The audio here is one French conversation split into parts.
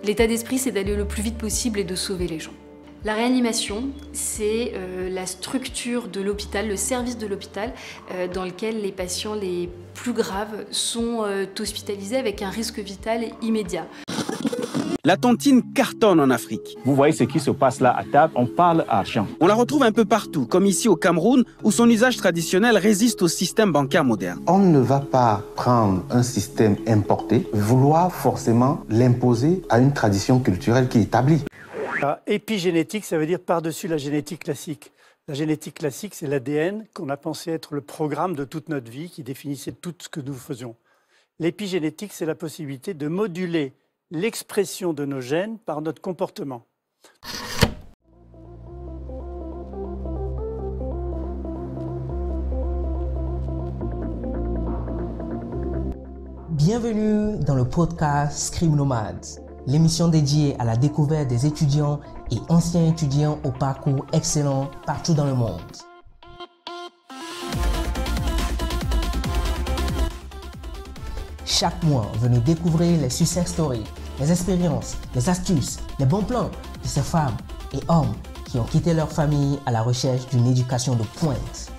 L'état d'esprit, c'est d'aller le plus vite possible et de sauver les gens. La réanimation, c'est la structure de l'hôpital, le service de l'hôpital dans lequel les patients les plus graves sont hospitalisés avec un risque vital immédiat. La tontine cartonne en Afrique. Vous voyez ce qui se passe là à table, on parle argent. On la retrouve un peu partout, comme ici au Cameroun, où son usage traditionnel résiste au système bancaire moderne. On ne va pas prendre un système importé, vouloir forcément l'imposer à une tradition culturelle qui est établie. Épigénétique, ça veut dire par-dessus la génétique classique. La génétique classique, c'est l'ADN qu'on a pensé être le programme de toute notre vie, qui définissait tout ce que nous faisions. L'épigénétique, c'est la possibilité de moduler l'expression de nos gènes par notre comportement. Bienvenue dans le podcast Scream Nomads, l'émission dédiée à la découverte des étudiants et anciens étudiants au parcours excellent partout dans le monde. Chaque mois, venez découvrir les success stories, les expériences, les astuces, les bons plans de ces femmes et hommes qui ont quitté leur famille à la recherche d'une éducation de pointe.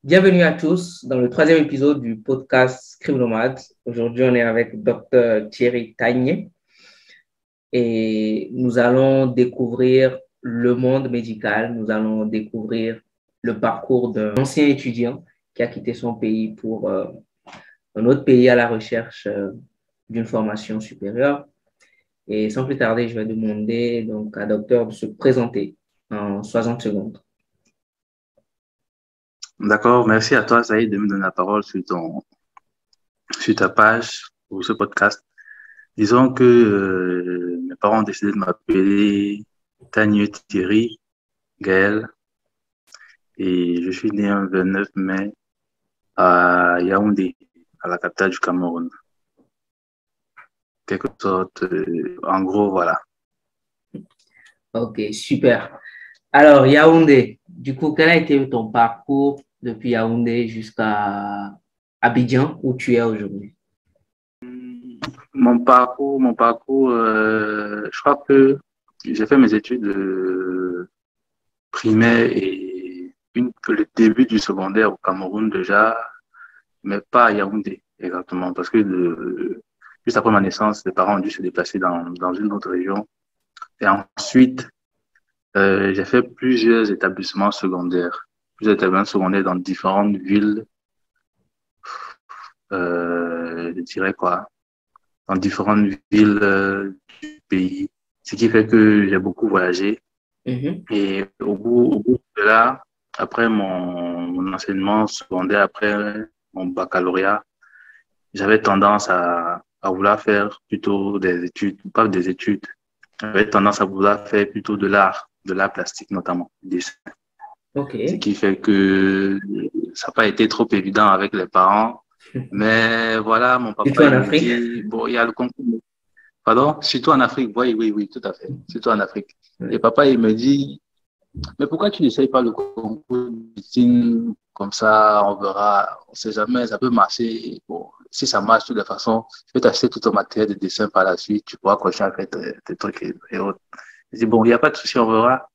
Bienvenue à tous dans le troisième épisode du podcast Scream Nomads. Aujourd'hui, on est avec Dr Thierry Tagné et nous allons découvrir le monde médical. Nous allons découvrir le parcours d'un ancien étudiant qui a quitté son pays pour un autre pays à la recherche d'une formation supérieure. Et sans plus tarder, je vais demander donc à Docteur de se présenter en 60 secondes. D'accord, merci à toi, Saïd, de me donner la parole sur ta page pour ce podcast. Disons que mes parents ont décidé de m'appeler Tagné Thierry Gaël et je suis né un 29 mai à Yaoundé, à la capitale du Cameroun. Quelque sorte, en gros, voilà. Ok, super. Alors, Yaoundé, du coup, quel a été ton parcours depuis Yaoundé jusqu'à Abidjan, où tu es aujourd'hui? Mon parcours, je crois que j'ai fait mes études primaires et le début du secondaire au Cameroun déjà, mais pas à Yaoundé exactement, parce que juste après ma naissance, les parents ont dû se déplacer dans une autre région. Et ensuite, j'ai fait plusieurs établissements secondaires dans différentes villes, je dirais quoi, dans différentes villes du pays, ce qui fait que j'ai beaucoup voyagé. Et au bout de là, après mon enseignement secondaire, après mon baccalauréat, j'avais tendance à vouloir faire plutôt des études, pas des études, j'avais tendance à vouloir faire plutôt de l'art plastique notamment, du dessin. Okay. Ce qui fait que ça n'a pas été trop évident avec les parents. Mais voilà, mon papa Surtout en me Afrique. dit, bon, il y a le concours. Pardon? Surtout en Afrique, oui, tout à fait. Surtout en Afrique. Et papa, il me dit, mais pourquoi tu n'essayes pas le concours de médecine? Comme ça, on verra, on ne sait jamais, ça peut marcher. Bon, si ça marche de toute façon, je vais t'acheter tout ton matériel de dessin par la suite, tu pourras continuer à faire tes trucs et autres. Je dis, bon, il n'y a pas de souci, on verra.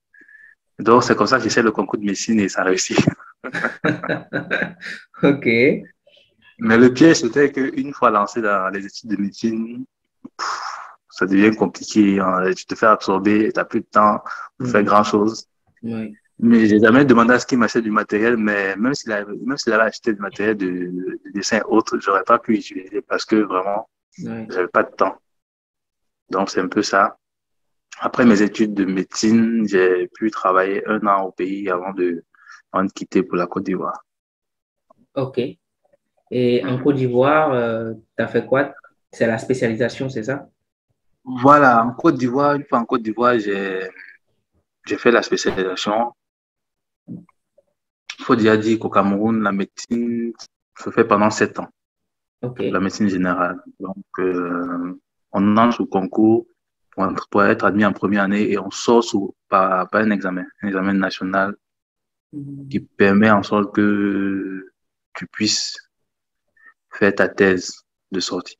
Donc, c'est comme ça que j'essaie le concours de médecine et ça réussit. Ok. Mais le piège, c'était qu'une fois lancé dans les études de médecine, ça devient compliqué. Hein. Tu te fais absorber, tu n'as plus de temps pour faire grand-chose. Oui. Mais j'ai jamais demandé à ce qu'il m'achète du matériel, mais même s'il avait acheté du matériel de dessin autre, j'aurais pas pu utiliser parce que vraiment, j'avais pas de temps. Donc, c'est un peu ça. Après mes études de médecine, j'ai pu travailler 1 an au pays avant de quitter pour la Côte d'Ivoire. Ok. Et en Côte d'Ivoire, tu as fait quoi? C'est la spécialisation, c'est ça? Voilà, une fois en Côte d'Ivoire, j'ai fait la spécialisation. Il faut déjà dire qu'au Cameroun, la médecine se fait pendant 7 ans. Ok. La médecine générale. Donc, on entre au concours pour être admis en première année et on sort par un examen national qui permet en sorte que tu puisses faire ta thèse de sortie.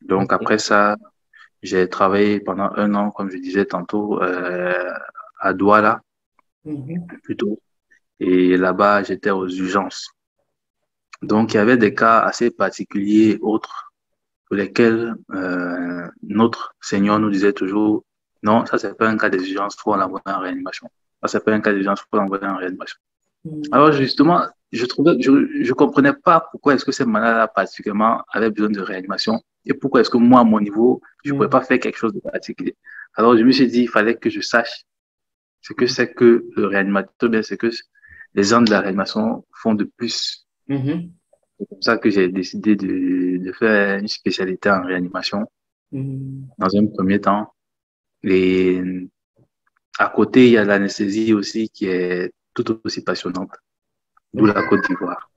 Donc après ça, j'ai travaillé pendant 1 an, comme je disais tantôt, à Douala, plutôt. Et là-bas, j'étais aux urgences. Donc, il y avait des cas assez particuliers, autres, pour lesquels notre Seigneur nous disait toujours, non, ça, c'est pas un cas des urgences, il faut l'envoyer en réanimation. Ça, c'est pas un cas des urgences, il faut l'envoyer en réanimation. Alors, justement, je comprenais pas pourquoi est-ce que ces malades-là, particulièrement, avaient besoin de réanimation et pourquoi est-ce que moi, à mon niveau, je pouvais pas faire quelque chose de particulier. Alors, je me suis dit, il fallait que je sache ce que c'est que le réanimateur, bien, c'est que les gens de la réanimation font de plus. C'est comme ça que j'ai décidé de faire une spécialité en réanimation dans un premier temps. Et à côté, il y a l'anesthésie aussi qui est tout aussi passionnante, d'où la Côte d'Ivoire.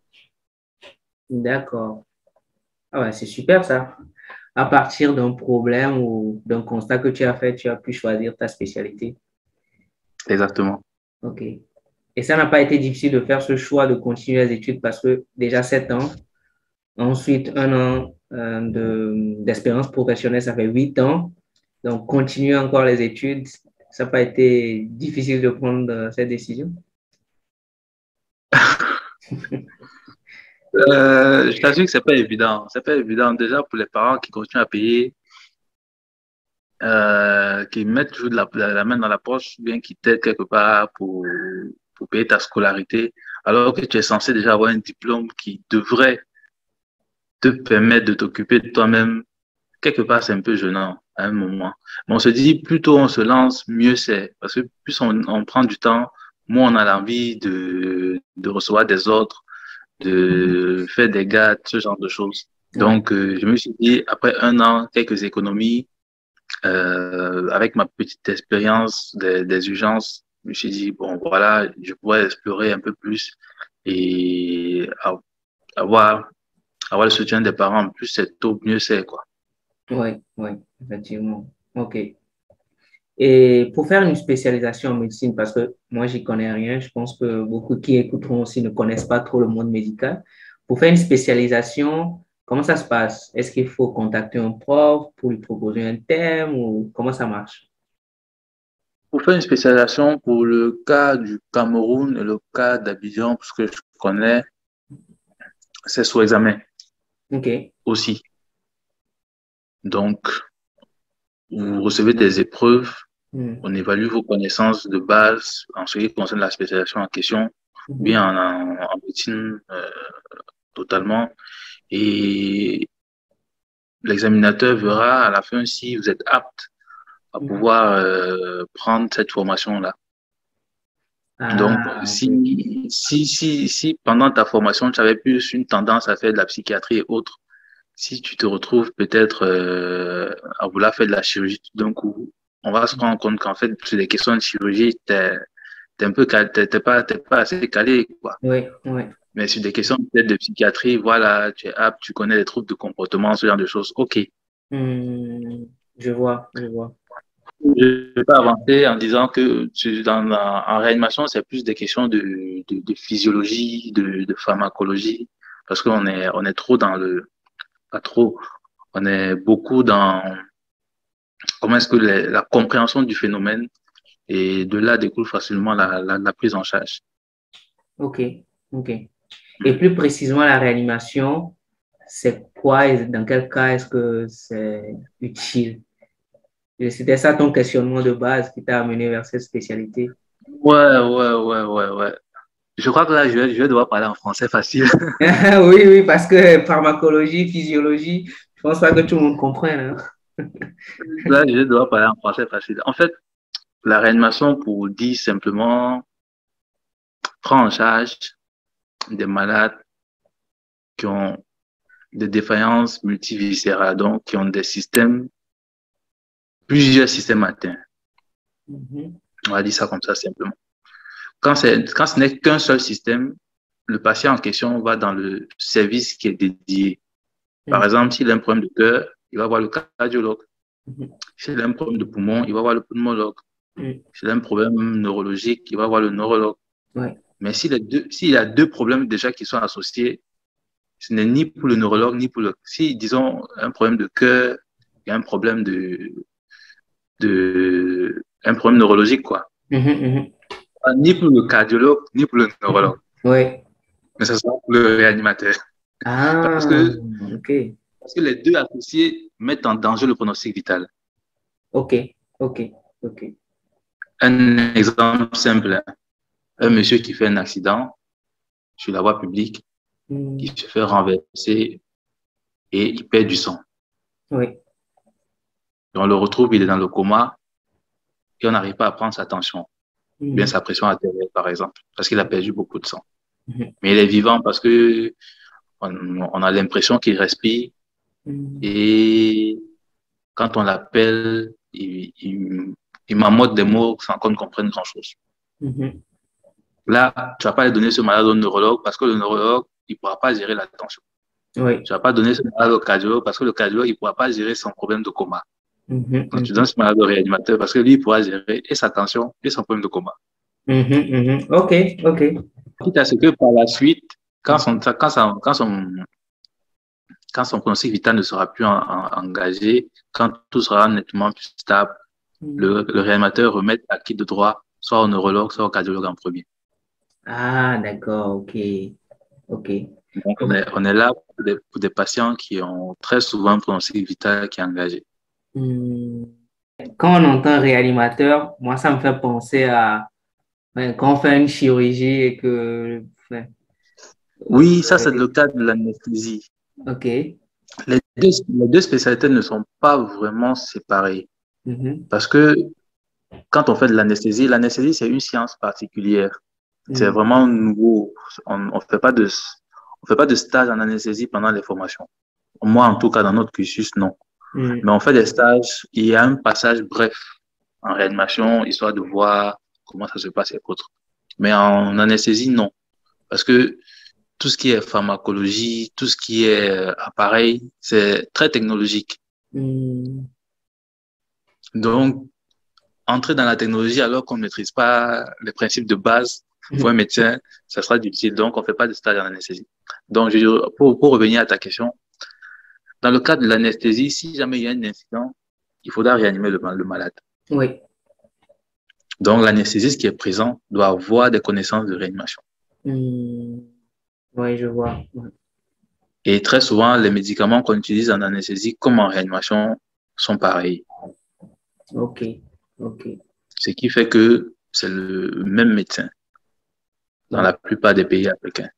D'accord. Ah ouais, c'est super ça. À partir d'un problème ou d'un constat que tu as fait, tu as pu choisir ta spécialité. Exactement. OK. Et ça n'a pas été difficile de faire ce choix de continuer les études parce que déjà 7 ans, ensuite 1 an d'expérience professionnelle, ça fait 8 ans. Donc, continuer encore les études, ça n'a pas été difficile de prendre cette décision? Je t'assure que c'est pas évident. C'est pas évident déjà pour les parents qui continuent à payer, qui mettent toujours la main dans la poche, bien qu'ils t'aident quelque part pour payer ta scolarité, alors que tu es censé déjà avoir un diplôme qui devrait te permettre de t'occuper de toi-même. Quelque part, c'est un peu gênant à un moment. Mais on se dit, plus tôt on se lance, mieux c'est. Parce que plus on prend du temps, moins on a l'envie de recevoir des ordres, de faire des gâtes, ce genre de choses. Donc, je me suis dit, après 1 an, quelques économies, avec ma petite expérience des urgences, je me suis dit, bon, voilà, je pourrais explorer un peu plus et avoir le soutien des parents. Plus c'est tôt, mieux c'est, quoi. Oui, effectivement. OK. Et pour faire une spécialisation en médecine, parce que moi, j'y connais rien, je pense que beaucoup qui écouteront aussi ne connaissent pas trop le monde médical. Pour faire une spécialisation, comment ça se passe? Est-ce qu'il faut contacter un prof pour lui proposer un thème ou comment ça marche? Pour faire une spécialisation, pour le cas du Cameroun et le cas d'Abidjan, parce que je connais, c'est sous examen. OK. Aussi. Donc, vous recevez des épreuves, on évalue vos connaissances de base en ce qui concerne la spécialisation en question, bien en médecine totalement. Et l'examinateur verra à la fin si vous êtes apte à pouvoir prendre cette formation-là. Donc, si pendant ta formation, tu avais plus une tendance à faire de la psychiatrie et autres, si tu te retrouves peut-être à vouloir faire de la chirurgie tout d'un coup, on va se rendre compte qu'en fait, sur les questions de chirurgie, t'es pas assez calé, quoi. Oui. Mais sur des questions peut-être de psychiatrie, voilà, tu es apte, tu connais les troubles de comportement, ce genre de choses. OK. Je vois. Je ne vais pas avancer en disant que en réanimation, c'est plus des questions de physiologie, de pharmacologie, parce qu'on est trop dans pas trop. On est beaucoup dans comment est-ce que la compréhension du phénomène et de là découle facilement la prise en charge. OK. Et plus précisément, la réanimation, c'est quoi et dans quel cas est-ce que c'est utile? C'était ça ton questionnement de base qui t'a amené vers cette spécialité? Ouais. Je crois que là, je vais devoir parler en français facile. Oui, parce que pharmacologie, physiologie, je pense pas que tout le monde comprenne. Là, je vais devoir parler en français facile. En fait, la réanimation, pour dire simplement, prend en charge des malades qui ont des défaillances multiviscérales, donc qui ont plusieurs systèmes atteints. On va dire ça comme ça simplement. Quand ce n'est qu'un seul système, le patient en question va dans le service qui est dédié. Par exemple, s'il a un problème de cœur, il va voir le cardiologue. S'il a un problème de poumon, il va voir le pneumologue. S'il a un problème neurologique, il va voir le neurologue. Ouais. Mais s'il y a deux problèmes déjà qui sont associés, ce n'est ni pour le neurologue, ni pour le... Si, disons, un problème de cœur, il y a un problème un problème neurologique, quoi. Ni pour le cardiologue, ni pour le neurologue. Oui. Mais ça sera pour le réanimateur. Ah, parce que les deux associés mettent en danger le pronostic vital. Ok. Un exemple simple. Un monsieur qui fait un accident sur la voie publique, qui se fait renverser et il perd du sang. Oui. Et on le retrouve, il est dans le coma et on n'arrive pas à prendre sa tension, bien sa pression artérielle, par exemple, parce qu'il a perdu beaucoup de sang. Mais il est vivant parce que on a l'impression qu'il respire et quand on l'appelle, il m'amote des mots sans qu'on comprenne grand-chose. Là, tu ne vas pas lui donner ce malade au neurologue parce que le neurologue, il ne pourra pas gérer la tension. Oui. Tu ne vas pas donner ce malade au cardiologue parce que le cardiologue, il ne pourra pas gérer son problème de coma. Donc, tu donnes ce malade au réanimateur parce que lui, il pourra gérer et sa tension et son problème de coma. Ok. Quitte à ce que par la suite, quand son pronostic vital ne sera plus engagé, quand tout sera nettement plus stable, le réanimateur remette à qui de droit, soit au neurologue, soit au cardiologue en premier. Ah, d'accord, ok. Donc, on est là pour des patients qui ont très souvent un pronostic vital qui est engagé. Quand on entend réanimateur, moi, ça me fait penser à quand on fait une chirurgie et que... Oui, ça, c'est le cas de l'anesthésie. Ok. Les deux spécialités ne sont pas vraiment séparées. Parce que quand on fait de l'anesthésie, c'est une science particulière. C'est vraiment nouveau. On ne fait pas de stage en anesthésie pendant les formations. Moi, en tout cas, dans notre cursus, non. Mais on fait des stages. Il y a un passage bref en réanimation, histoire de voir comment ça se passe et autres. Mais en anesthésie, non. Parce que tout ce qui est pharmacologie, tout ce qui est appareil, c'est très technologique. Donc, entrer dans la technologie alors qu'on ne maîtrise pas les principes de base pour un médecin, ça sera difficile. Donc, on ne fait pas de stage en anesthésie. Donc, pour revenir à ta question, dans le cas de l'anesthésie, si jamais il y a un incident, il faudra réanimer le malade. Oui. Donc, l'anesthésiste qui est présent doit avoir des connaissances de réanimation. Oui, je vois. Ouais. Et très souvent, les médicaments qu'on utilise en anesthésie comme en réanimation sont pareils. Ok. Ce qui fait que c'est le même médecin dans la plupart des pays africains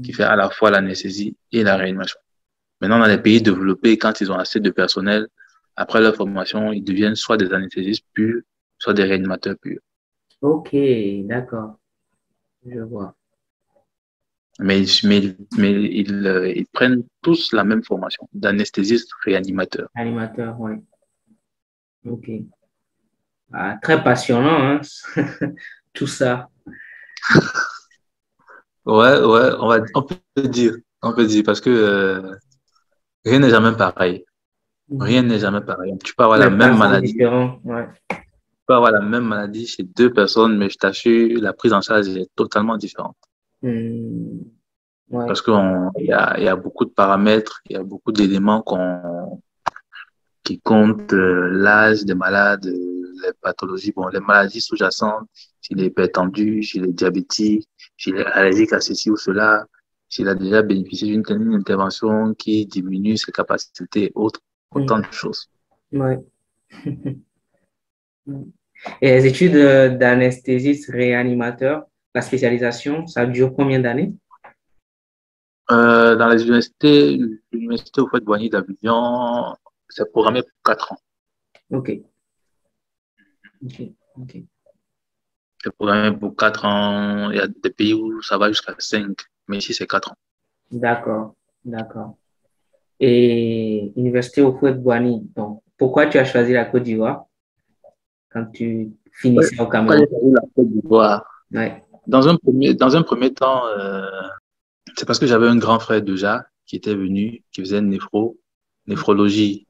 qui fait à la fois l'anesthésie et la réanimation. Maintenant, dans les pays développés, quand ils ont assez de personnel, après leur formation, ils deviennent soit des anesthésistes purs, soit des réanimateurs purs. Ok, d'accord. Je vois. Mais ils prennent tous la même formation, d'anesthésiste réanimateur. Animateur, oui. Ok. Ah, très passionnant, hein? Tout ça. Ouais, on peut dire, parce que rien n'est jamais pareil. Rien n'est jamais pareil. Tu peux avoir la même maladie. Ouais. Tu peux avoir la même maladie chez deux personnes, mais je t'assure, la prise en charge est totalement différente. Ouais. Parce qu'il y a beaucoup de paramètres, il y a beaucoup d'éléments qui comptent l'âge des malades, les pathologies, les maladies sous-jacentes, s'il est hypertendu, s'il est diabétique, s'il est allergique à ceci ou cela, s'il a déjà bénéficié d'une intervention qui diminue ses capacités et autres, autant de choses. Ouais. Et les études d'anesthésiste réanimateur, la spécialisation, ça dure combien d'années? Dans les universités, l'université Houphouët-Boigny d'Abidjan, c'est programmé pour 4 ans. Ok. C'est programmé pour 4 ans. Il y a des pays où ça va jusqu'à 5, mais ici, c'est 4 ans. D'accord. Et Université Houphouët-Boigny, donc, pourquoi tu as choisi la Côte d'Ivoire quand tu finissais au Cameroun? La Côte d'Ivoire. Ouais. Dans un premier temps, c'est parce que j'avais un grand frère déjà qui était venu, qui faisait néphrologie.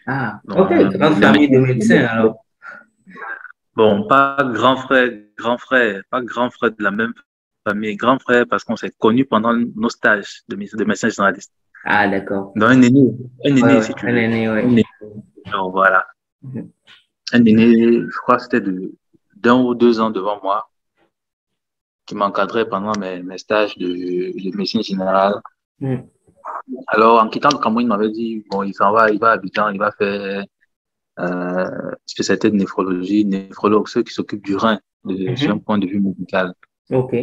Ah, Donc, ok, grande famille de médecins alors. Bon, pas pas grand frère de la même famille, grand frère parce qu'on s'est connus pendant nos stages de médecins généralistes. Ah, d'accord. Donc, un aîné, si tu veux. Un aîné, ouais. Un aîné. Donc, voilà. Un aîné, je crois que c'était d'un ou 2 ans devant moi, qui m'encadrait pendant mes stages de médecine générale. Alors, en quittant le Cameroun, il m'avait dit, bon, il va à Abidjan, il va faire spécialité de néphrologie, néphrologue, ceux qui s'occupent du rein, sur un point de vue médical. Ok.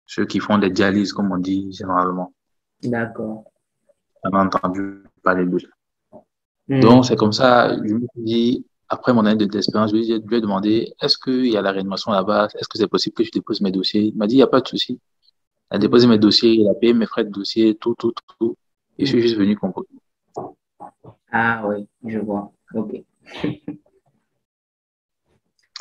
Ceux qui font des dialyses, comme on dit généralement. D'accord. On a entendu parler d'eux. Donc, c'est comme ça, je me suis dit, après mon année d'expérience, je lui ai demandé, est-ce qu'il y a la réanimation là-bas? Est-ce que c'est possible que je dépose mes dossiers? Il m'a dit, il n'y a pas de souci. Il a déposé mes dossiers, il a payé mes frais de dossier, tout. Et je suis juste venu concourir. Ah oui, je vois. Ok.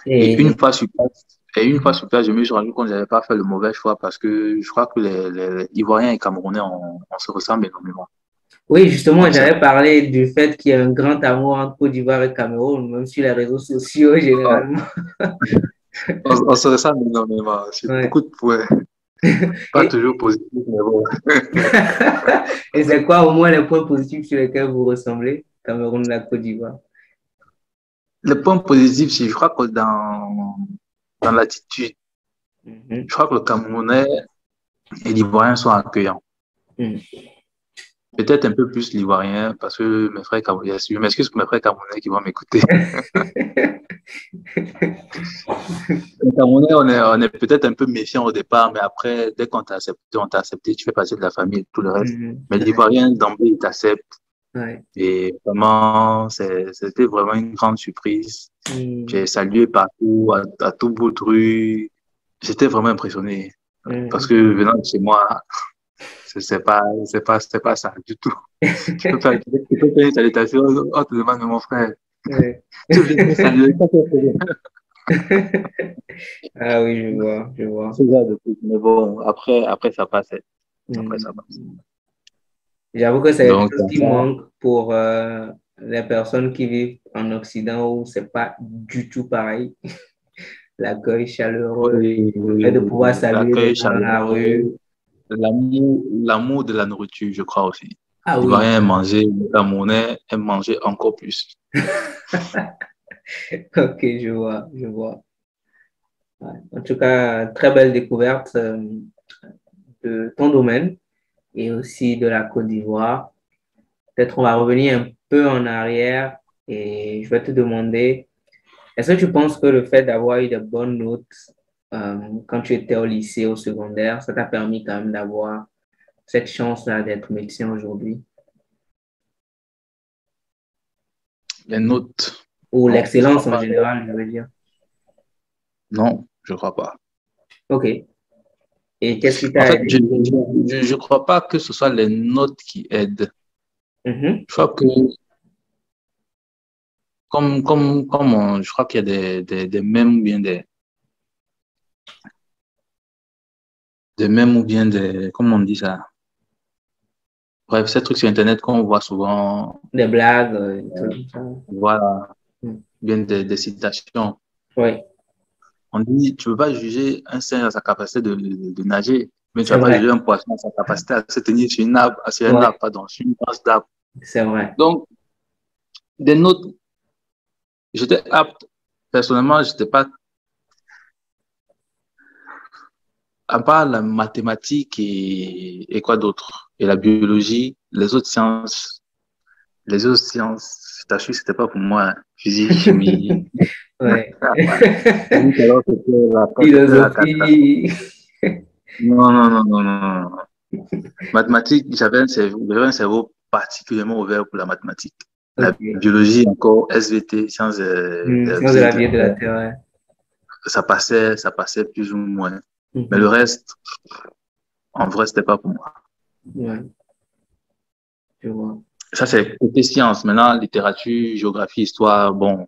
Et une fois sur place, je me suis rendu compte que je n'avais pas fait le mauvais choix parce que je crois que les Ivoiriens et Camerounais, on se ressemble énormément. Oui, justement, j'avais parlé du fait qu'il y a un grand amour entre Côte d'Ivoire et Cameroun, même sur les réseaux sociaux, généralement. On se ressemble énormément. C'est beaucoup de points. Pas toujours positif, mais bon. Et c'est quoi au moins les points positifs sur lesquels vous ressemblez, Cameroun et la Côte d'Ivoire? Le point positif, c'est je crois que dans l'attitude, je crois que le Camerounais et l'Ivoirien sont accueillants. Peut-être un peu plus l'Ivoirien, parce que mes frères Camerounais, je m'excuse pour mes frères Camerounais qui vont m'écouter. Les Camerounais, on est peut-être un peu méfiants au départ, mais après, dès qu'on t'a accepté, on t'a accepté, tu fais partie de la famille et tout le reste. Mais l'Ivoirien, d'emblée, il t'accepte. Ouais. Et vraiment, c'était vraiment une grande surprise. J'ai salué partout, à tout bout de rue. J'étais vraiment impressionné. Parce que venant de chez moi, c'est pas ça du tout. Tu peux faire une salutation, on te demande, mon frère. Ouais. Tu veux saluer, ah oui, je vois. C'est ça de tout. Mais bon, après ça passe. Après, ça passe. J'avoue que c'est quelque chose qui manque pour les personnes qui vivent en Occident où c'est pas du tout pareil. L'accueil chaleureux, le fait de pouvoir saluer dans la rue. L'amour de la nourriture, je crois aussi. Ah oui. L'Ivoirien aime manger, le Camerounais aime manger encore plus. Ok, je vois. Ouais. En tout cas, très belle découverte de ton domaine et aussi de la Côte d'Ivoire. Peut-être on va revenir un peu en arrière et je vais te demander, est-ce que tu penses que le fait d'avoir eu de bonnes notes quand tu étais au lycée, au secondaire, ça t'a permis quand même d'avoir cette chance-là d'être médecin aujourd'hui? Les notes. Ou l'excellence en général, je veux dire. Non, je ne crois pas. Ok. Et qu'est-ce qui t'a aidé? Je ne crois pas que ce soit les notes qui aident. Je crois que, je crois qu'il y a des mèmes ou bien comment on dit ça? Bref, ces trucs sur Internet qu'on voit souvent. Des blagues, tout ça. Voilà. Bien des citations. Oui. On dit, tu ne peux pas juger un singe à sa capacité de nager, mais tu ne vas pas juger un poisson à sa capacité à se tenir sur une arbre, sur une branche d'arbre. C'est vrai. Donc, des notes, j'étais apte. Personnellement, je n'étais pas. À part la mathématique et quoi d'autre, et la biologie, les autres sciences, c'était pas pour moi. Physique, chimie. Ouais. Philosophie. Non. Mathématiques, j'avais un cerveau particulièrement ouvert pour la mathématique. La biologie, encore, SVT, sciences de la vie et de la terre. Ouais. Ça passait plus ou moins. Mais le reste, en vrai, c'était pas pour moi. Ouais. Je vois. Ça, c'est côté sciences. Maintenant, littérature, géographie, histoire, bon,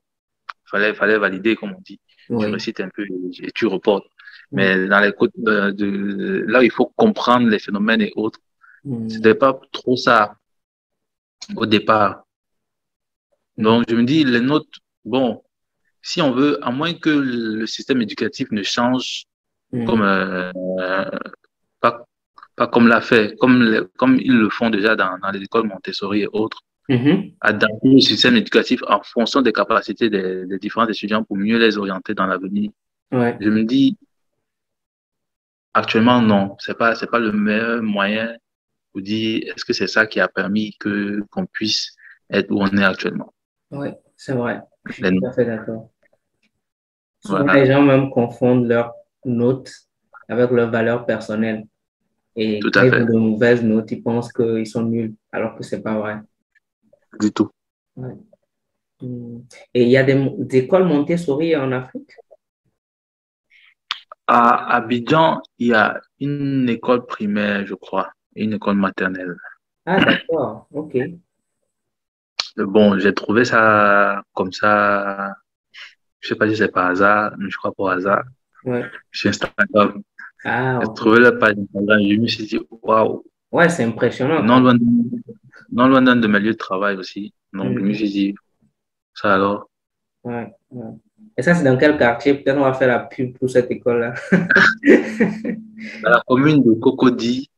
fallait valider, comme on dit. Oui. Tu récites un peu et tu reportes. Mais dans les côtes là où il faut comprendre les phénomènes et autres, c'était pas trop ça au départ. Donc, je me dis, les notes, bon, si on veut, à moins que le système éducatif ne change comme, pas, pas comme l'a fait, comme ils le font déjà dans les écoles Montessori et autres, adapter le système éducatif en fonction des capacités des différents étudiants pour mieux les orienter dans l'avenir. Ouais. Je me dis, actuellement, non, c'est pas le meilleur moyen pour dire est-ce que c'est ça qui a permis qu'on puisse être où on est actuellement. Oui, c'est vrai. Je suis Les tout à fait d'accord. Souvent, Voilà. les gens même confondent leurs notes avec leurs valeurs personnelles. Et Tout quand à ils fait. ont de mauvaises notes, ils pensent qu'ils sont nuls, alors que c'est pas vrai. Du tout. Ouais. Et il y a des écoles Montessori en Afrique? À Abidjan, il y a une école primaire, je crois, et une école maternelle. Ah, d'accord. OK. Bon, j'ai trouvé ça comme ça. Je sais pas si c'est par hasard, mais je crois pas hasard. Ouais. Sur Instagram. Ah, J'ai OK. trouvé la page Instagram et je me suis dit, waouh. Ouais, c'est impressionnant. Non loin d'un de mes lieux de travail aussi. Donc, je me suis dit, ça alors. Ouais, ouais. Et ça, c'est dans quel quartier? Peut-être on va faire la pub pour cette école-là. Dans la commune de Cocody,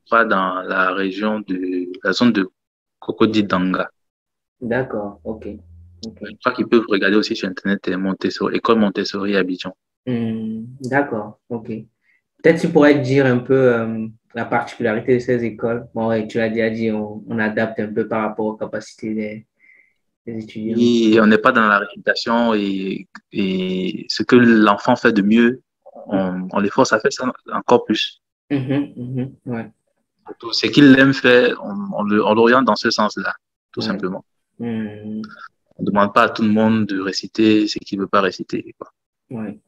pas dans la région de la zone de Cocody-Danga. D'accord, OK. Je crois qu'ils peuvent regarder aussi sur Internet Montessori, école Montessori Abidjan. D'accord, OK. Peut-être tu pourrais dire un peu la particularité de ces écoles. Bon, ouais, tu l'as déjà dit, on adapte un peu par rapport aux capacités des étudiants. Et on n'est pas dans la réputation et ce que l'enfant fait de mieux, on les force à faire ça encore plus. Ouais. Tout ce qu'il aime faire, on l'oriente dans ce sens-là, tout simplement. On ne demande pas à tout le monde de réciter ce qu'il ne veut pas réciter. Ouais.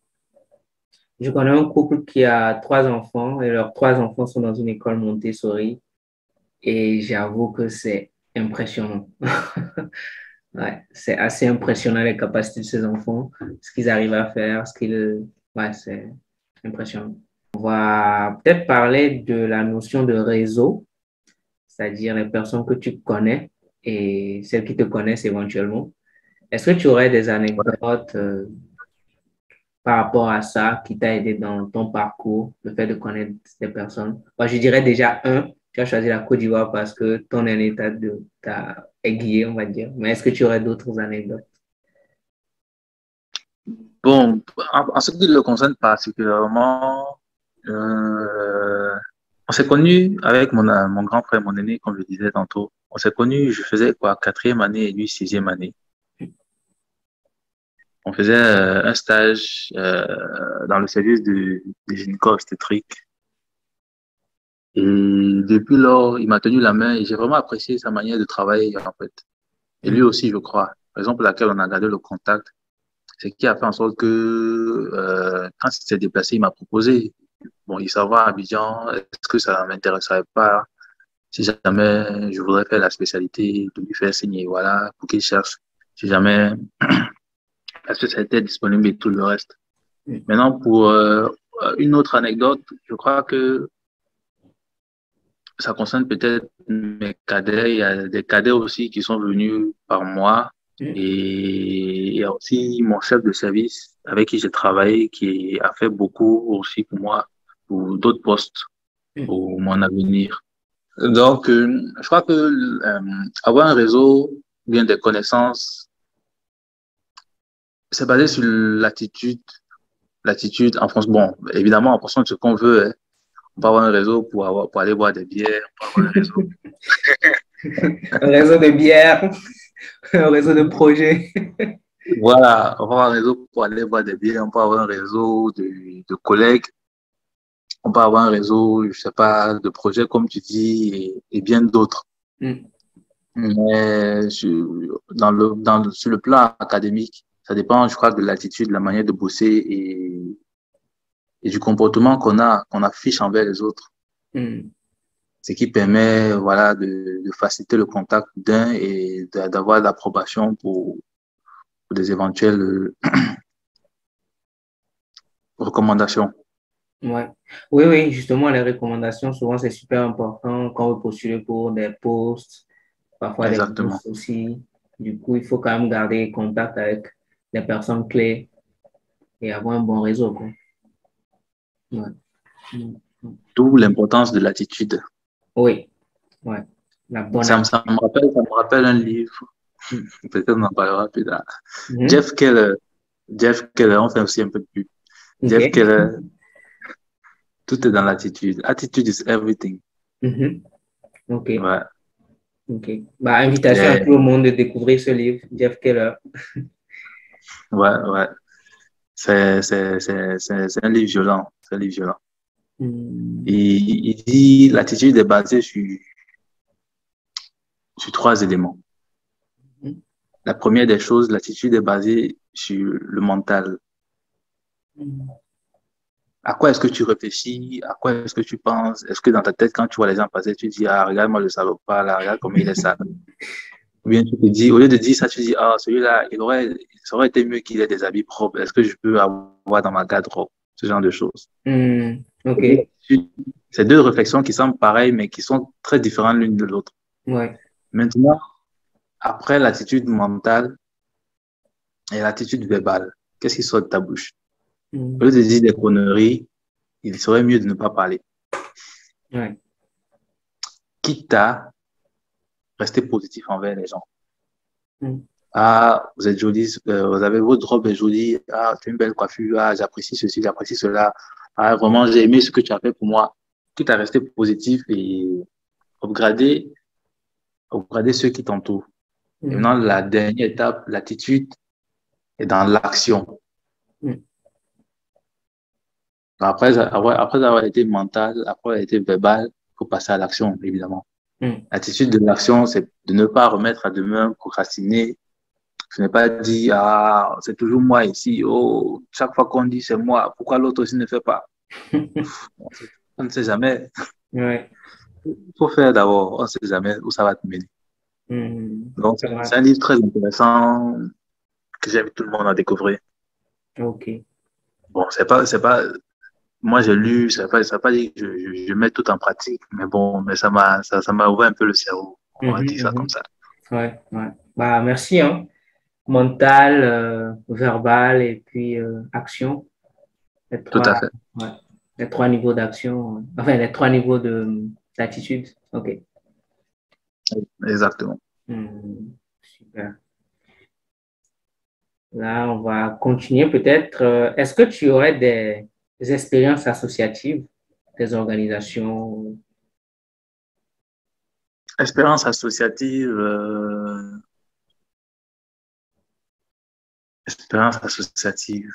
Je connais un couple qui a 3 enfants et leurs 3 enfants sont dans une école Montessori et j'avoue que c'est impressionnant. Ouais, c'est assez impressionnant les capacités de ces enfants, ce qu'ils arrivent à faire, ouais, c'est impressionnant. On va peut-être parler de la notion de réseau, c'est-à-dire les personnes que tu connais et celles qui te connaissent éventuellement. Est-ce que tu aurais des anecdotes par rapport à ça qui t'a aidé dans ton parcours, le fait de connaître des personnes? Moi, je dirais déjà tu as choisi la Côte d'Ivoire parce que ton année t'a aiguillé, on va dire. Mais est-ce que tu aurais d'autres anecdotes? Bon, en ce qui le concerne particulièrement, on s'est connus avec mon grand frère, mon aîné, comme je disais tantôt. On s'est connus, je faisais quoi, 4e année et lui 6e année. On faisait un stage dans le service de gynéco-obstétrique. Et depuis lors, il m'a tenu la main et j'ai vraiment apprécié sa manière de travailler, en fait. Et lui aussi, je crois. Raison pour laquelle on a gardé le contact, c'est qu'il a fait en sorte que quand il s'est déplacé, il m'a proposé, bon, il s'en va à Abidjan, est-ce que ça m'intéresserait pas si jamais je voudrais faire la spécialité, de lui faire signer, voilà, pour qu'il cherche, si jamais, est-ce que ça a été disponible et tout le reste. Maintenant, pour une autre anecdote, je crois que ça concerne peut-être mes cadets. Il y a des cadets aussi qui sont venus par moi. Et il y a aussi mon chef de service avec qui j'ai travaillé, qui a fait beaucoup aussi pour moi, pour d'autres postes, pour mon avenir. Donc, je crois que avoir un réseau, bien des connaissances, c'est basé sur l'attitude. L'attitude en France, bon, évidemment, en fonction de ce qu'on veut, hein. On peut avoir un réseau pour aller boire des bières, on peut avoir un réseau. Un réseau de bières, un réseau de projets. Voilà, on peut avoir un réseau pour aller boire des bières, on peut avoir un réseau de collègues, on peut avoir un réseau, je sais pas, de projets comme tu dis, et bien d'autres. Mais sur le plan académique, ça dépend, je crois, de l'attitude, de la manière de bosser et du comportement qu'on affiche envers les autres. Ce qui permet, voilà, de faciliter le contact d'un et d'avoir l'approbation pour des éventuelles recommandations. Ouais. Oui, justement, les recommandations, souvent, c'est super important quand on veut postuler pour des postes, parfois des postes aussi. Du coup, il faut quand même garder contact avec les personnes clés et avoir un bon réseau, quoi. Ouais. D'où l'importance de l'attitude. Oui, ouais. La bonne ça me rappelle un livre. Peut-être on en parlera plus tard. Mhm. Jeff Keller, on fait aussi un peu de pub. Ok. Jeff Keller, tout est dans l'attitude. Attitude is everything. Mhm. Ok. Ouais. Ok. Bah, invitation à tout le monde de découvrir ce livre, Jeff Keller. Ouais. C'est un livre violent. C'est un livre violent. Il dit l'attitude est basée sur 3 éléments. La première des choses, l'attitude est basée sur le mental. À quoi est-ce que tu réfléchis? À quoi est-ce que tu penses? Est-ce que dans ta tête, quand tu vois les gens passer, tu dis, ah, regarde-moi le salopard, là, regarde comment il est sale. Ou bien tu te dis, au lieu de dire ça, tu dis, ah, celui-là, ça aurait été mieux qu'il ait des habits propres. Est-ce que je peux avoir dans ma garde-robe? Ce genre de choses. Ok. C'est 2 réflexions qui semblent pareilles, mais qui sont très différentes l'une de l'autre. Ouais. Maintenant, après l'attitude mentale et l'attitude verbale, qu'est-ce qui sort de ta bouche? Au lieu de dire des conneries, il serait mieux de ne pas parler. Ouais. Quitte à rester positif envers les gens. Ah, vous êtes jolie, vous avez votre robe est jolie, ah, tu as une belle coiffure, ah, j'apprécie ceci, j'apprécie cela, ah, vraiment, j'ai aimé ce que tu as fait pour moi. Quitte à rester positif et upgrader ceux qui t'entourent. Et maintenant, la dernière étape, l'attitude est dans l'action. Après avoir été mental, après avoir été verbal, il faut passer à l'action, évidemment. L'attitude de l'action, c'est de ne pas remettre à demain, procrastiner. Ce n'est pas dire, ah, c'est toujours moi ici, oh, chaque fois qu'on dit c'est moi, pourquoi l'autre aussi ne fait pas? On ne sait jamais. Ouais. Il faut faire d'abord, on ne sait jamais où ça va te mener. Donc, c'est un livre très intéressant que j'invite tout le monde à découvrir. Ok. Bon, moi j'ai lu, ça ne pas dire que je mets tout en pratique, mais bon, mais ça m'a ouvert un peu le cerveau. On va dire ça comme ça. Ouais. Bah, merci, hein. Mental, verbal et puis action. Tout à fait. Ouais. Les 3 niveaux d'action, enfin, les 3 niveaux d'attitude. Ok. Exactement. Super. Là, on va continuer peut-être. Est-ce que tu aurais des expériences associatives, des organisations? Expérience associative. Expérience associative.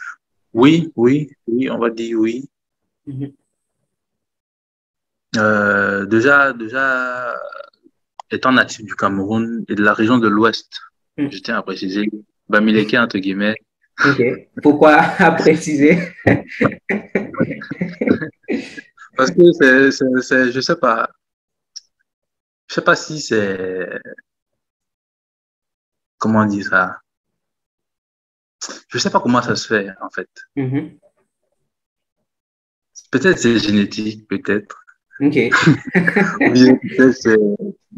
Oui, on va dire oui. Déjà, étant natif du Cameroun et de la région de l'Ouest, je tiens à préciser, Bamileke entre guillemets. Ok. Pourquoi à préciser? Parce que je sais pas si c'est, comment dire ça? Je sais pas comment ça se fait, en fait. Peut-être c'est génétique, peut-être. Ok. Ou bien peut-être c'est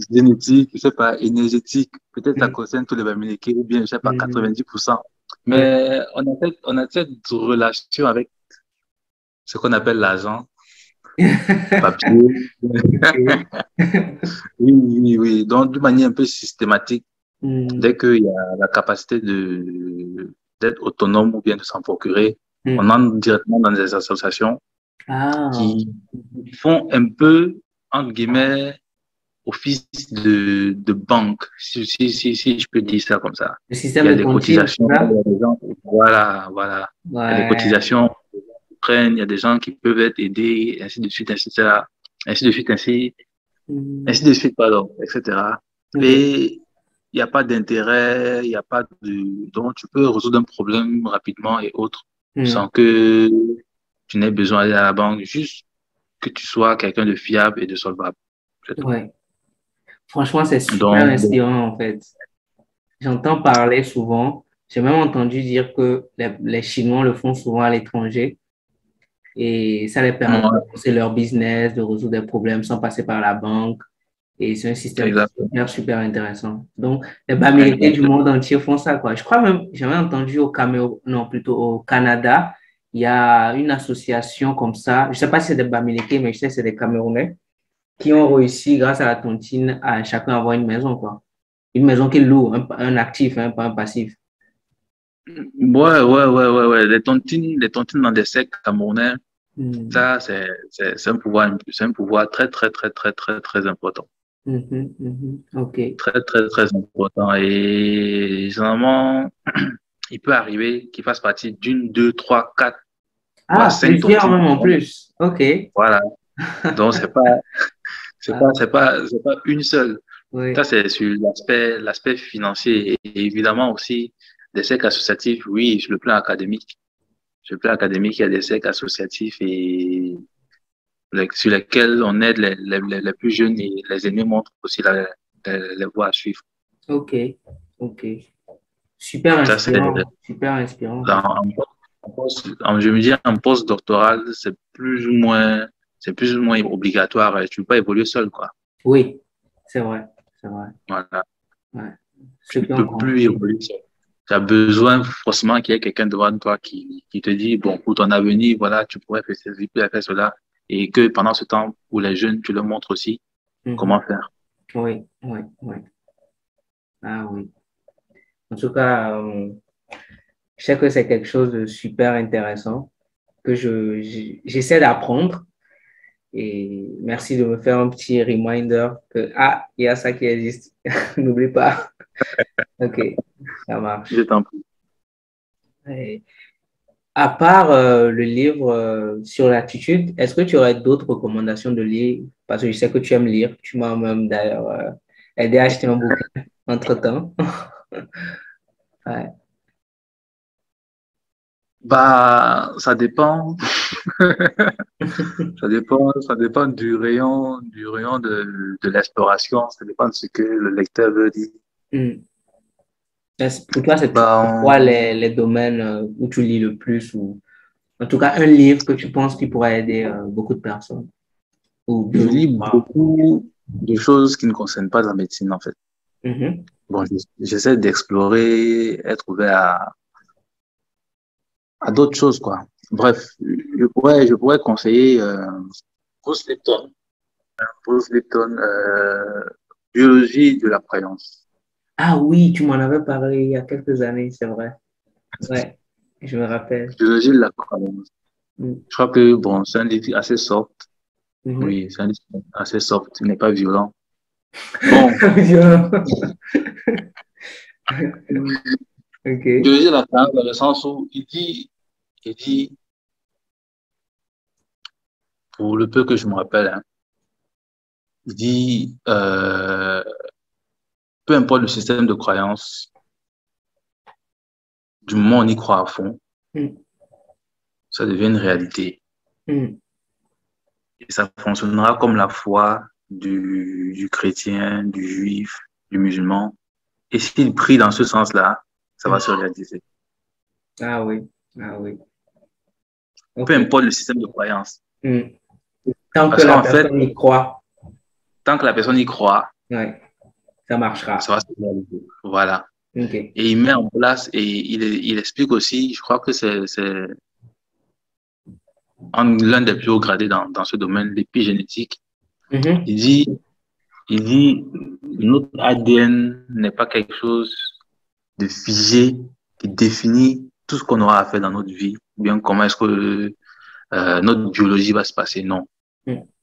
génétique, je sais pas, énergétique. Peut-être ça concerne tous les Bamileke, ou bien, je sais pas, 90%. Mais on a cette relation avec ce qu'on appelle l'argent, papier. Oui. Donc, d'une manière un peu systématique, dès qu'il y a la capacité d'être autonome ou bien de s'en procurer, on entre directement dans des associations qui font un peu, entre guillemets, office de banque, si je peux dire ça comme ça. Le système il y a de des comptine, cotisations, il y a des gens, voilà. Il y a des cotisations qui prennent, il y a des gens qui peuvent être aidés, ainsi de suite, etc. Pardon, etc. Et il n'y a pas d'intérêt, il n'y a pas de... Donc, tu peux résoudre un problème rapidement et autres, sans que tu n'aies besoin d'aller à la banque, juste que tu sois quelqu'un de fiable et de solvable. Ouais. Franchement, c'est super inspirant, en fait. J'entends parler souvent, j'ai même entendu dire que les Chinois le font souvent à l'étranger et ça les permet de lancer leur business, de résoudre des problèmes sans passer par la banque. Et c'est un système super, super intéressant. Donc, les Bamileke du monde entier font ça, quoi. Je crois même, j'avais entendu au Cameroun, non, plutôt au Canada, il y a une association comme ça. Je ne sais pas si c'est des Bamileke, mais je sais que c'est des Camerounais qui ont réussi, grâce à la tontine, à chacun avoir une maison, quoi. Une maison qu'ils louent, un actif, hein, pas un passif. Ouais. Les tontines dans des sectes camerounais, ça, c'est un pouvoir très, très, très, très, très, très important. OK. Très, très, très important. Et généralement, il peut arriver qu'il fasse partie d'une, deux, trois, quatre, Ah, 5 plusieurs tontines. même en plus. OK. Voilà. Donc, c'est pas une seule. Oui. Ça, c'est sur l'aspect financier. Et évidemment aussi, des cercles associatifs, oui, sur le plan académique. Sur le plan académique, il y a des cercles associatifs et sur lesquels on aide les plus jeunes et les aînés montrent aussi les voies à suivre. OK. Super inspirant. Super inspirant. Je me dis, en post-doctoral, c'est plus ou moins obligatoire. Tu ne peux pas évoluer seul, quoi. Oui, c'est vrai. Voilà. Ouais. Tu ne peux plus évoluer seul. Tu as besoin forcément qu'il y ait quelqu'un devant toi qui te dit, bon, pour ton avenir, voilà, tu pourrais faire ceci, tu pourrais faire cela. Et que pendant ce temps, pour les jeunes, tu leur montres aussi comment faire. Oui. Ah oui. En tout cas, je sais que c'est quelque chose de super intéressant que j'essaie d'apprendre. Et merci de me faire un petit reminder que, il y a ça qui existe. N'oublie pas. OK, ça marche. Je t'en prie. Et à part le livre sur l'attitude, est-ce que tu aurais d'autres recommandations de livres? Parce que je sais que tu aimes lire. Tu m'as même d'ailleurs aidé à acheter un bouquin entre-temps. Ouais. Bah, ça dépend. Ça dépend du rayon de l'exploration. Ça dépend de ce que le lecteur veut dire. Pour toi, c'est quoi les domaines où tu lis le plus, ou en tout cas un livre que tu penses qui pourrait aider beaucoup de personnes? Je lis beaucoup de choses qui ne concernent pas la médecine, en fait. Bon, j'essaie d'explorer, être ouvert à d'autres choses, quoi. Bref, je pourrais conseiller Bruce Lipton. Biologie de la croyance. Ah oui, tu m'en avais parlé il y a quelques années, c'est vrai. Ouais, je me rappelle. Biologie de la croyance. Je crois que, bon, c'est un livre assez soft. Oui, c'est un livre assez soft, il n'est pas violent. Bon. Okay. Biologie de la croyance dans le sens où il dit, pour le peu que je me rappelle, hein, il dit, peu importe le système de croyance, du moment où on y croit à fond, ça devient une réalité. Et ça fonctionnera comme la foi du chrétien, du juif, du musulman. Et s'il prie dans ce sens-là, ça va se réaliser. Ah oui. Peu importe le système de croyance. Tant que la personne y croit. Tant que la personne y croit, ça marchera. Ça va se réaliser. Voilà. Okay. Et il met en place, et il explique aussi, je crois que c'est l'un des plus hauts gradés dans ce domaine, l'épigénétique. Il dit, notre ADN n'est pas quelque chose de figé qui définit tout ce qu'on aura à faire dans notre vie, ou bien comment est-ce que notre biologie va se passer. Non.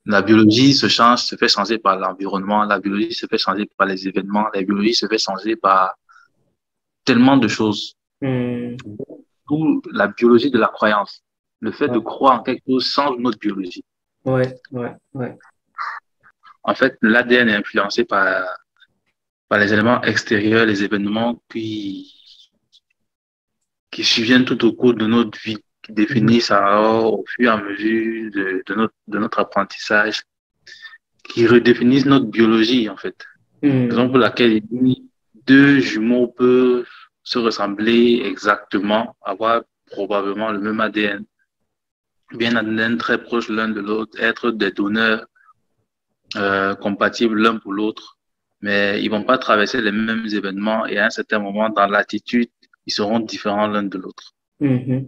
La biologie se fait changer par l'environnement, la biologie se fait changer par les événements, la biologie se fait changer par tellement de choses. D'où la biologie de la croyance. Le fait de croire en quelque chose change notre biologie. Ouais. En fait, l'ADN est influencé par les éléments extérieurs, les événements qui surviennent tout au cours de notre vie, qui définissent au fur et à mesure de notre apprentissage, qui redéfinissent notre biologie, en fait. Raison pour laquelle deux jumeaux peuvent se ressembler exactement, avoir probablement le même ADN, bien un ADN très proche l'un de l'autre, être des donneurs compatibles l'un pour l'autre, mais ils vont pas traverser les mêmes événements et à un certain moment, dans l'attitude, ils seront différents l'un de l'autre. Ouais.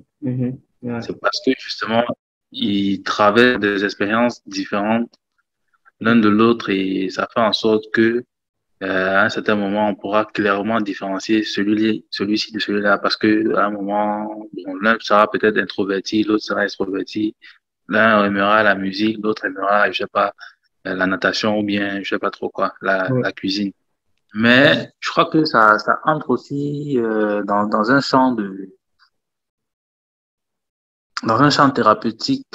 C'est parce que justement, ils traversent des expériences différentes l'un de l'autre et ça fait en sorte que à un certain moment, on pourra clairement différencier celui-ci de celui-là parce que à un moment, bon, l'un sera peut-être introverti, l'autre sera extroverti. L'un aimera la musique, l'autre aimera, je sais pas, la natation ou bien, je sais pas trop quoi, la cuisine. Mais je crois que ça entre aussi dans un champ dans un champ thérapeutique,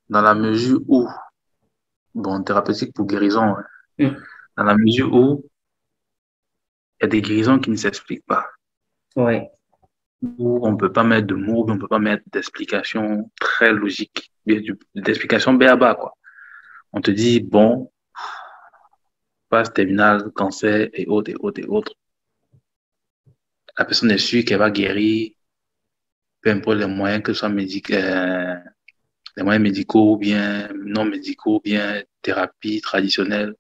dans la mesure où, bon, thérapeutique pour guérison, hein, dans la mesure où il y a des guérisons qui ne s'expliquent pas. Ouais. Où on peut pas mettre de mots, on peut pas mettre d'explications très logiques, d'explications béaba, quoi. On te dit, bon, phase terminale, cancer et autres, et autres, et autres. La personne est sûre qu'elle va guérir, peu importe les moyens, que ce soit les moyens médicaux ou bien non médicaux, ou bien thérapie traditionnelle,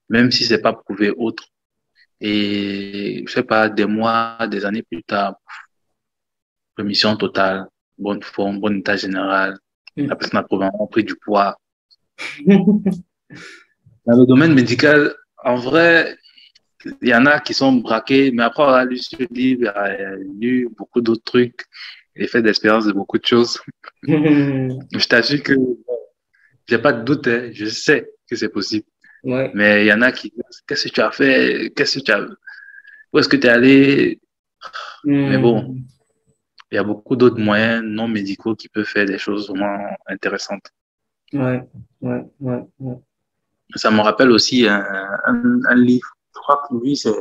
même si c'est pas prouvé autre. Et je sais pas, des mois, des années plus tard, rémission totale, bonne forme, bon état général, la personne a probablement pris du poids. Dans le domaine médical, en vrai, il y en a qui sont braqués, mais après avoir lu ce livre, il a lu beaucoup d'autres trucs, il a fait d'expérience de beaucoup de choses. Je t'assure que j'ai pas de doute, hein, je sais que c'est possible. Ouais. Mais il y en a qui disent, qu'est-ce que tu as fait? Où est-ce que tu es allé? Mais bon, il y a beaucoup d'autres moyens non médicaux qui peuvent faire des choses vraiment intéressantes. Ouais. Ça me rappelle aussi un livre. Je crois que lui, c'est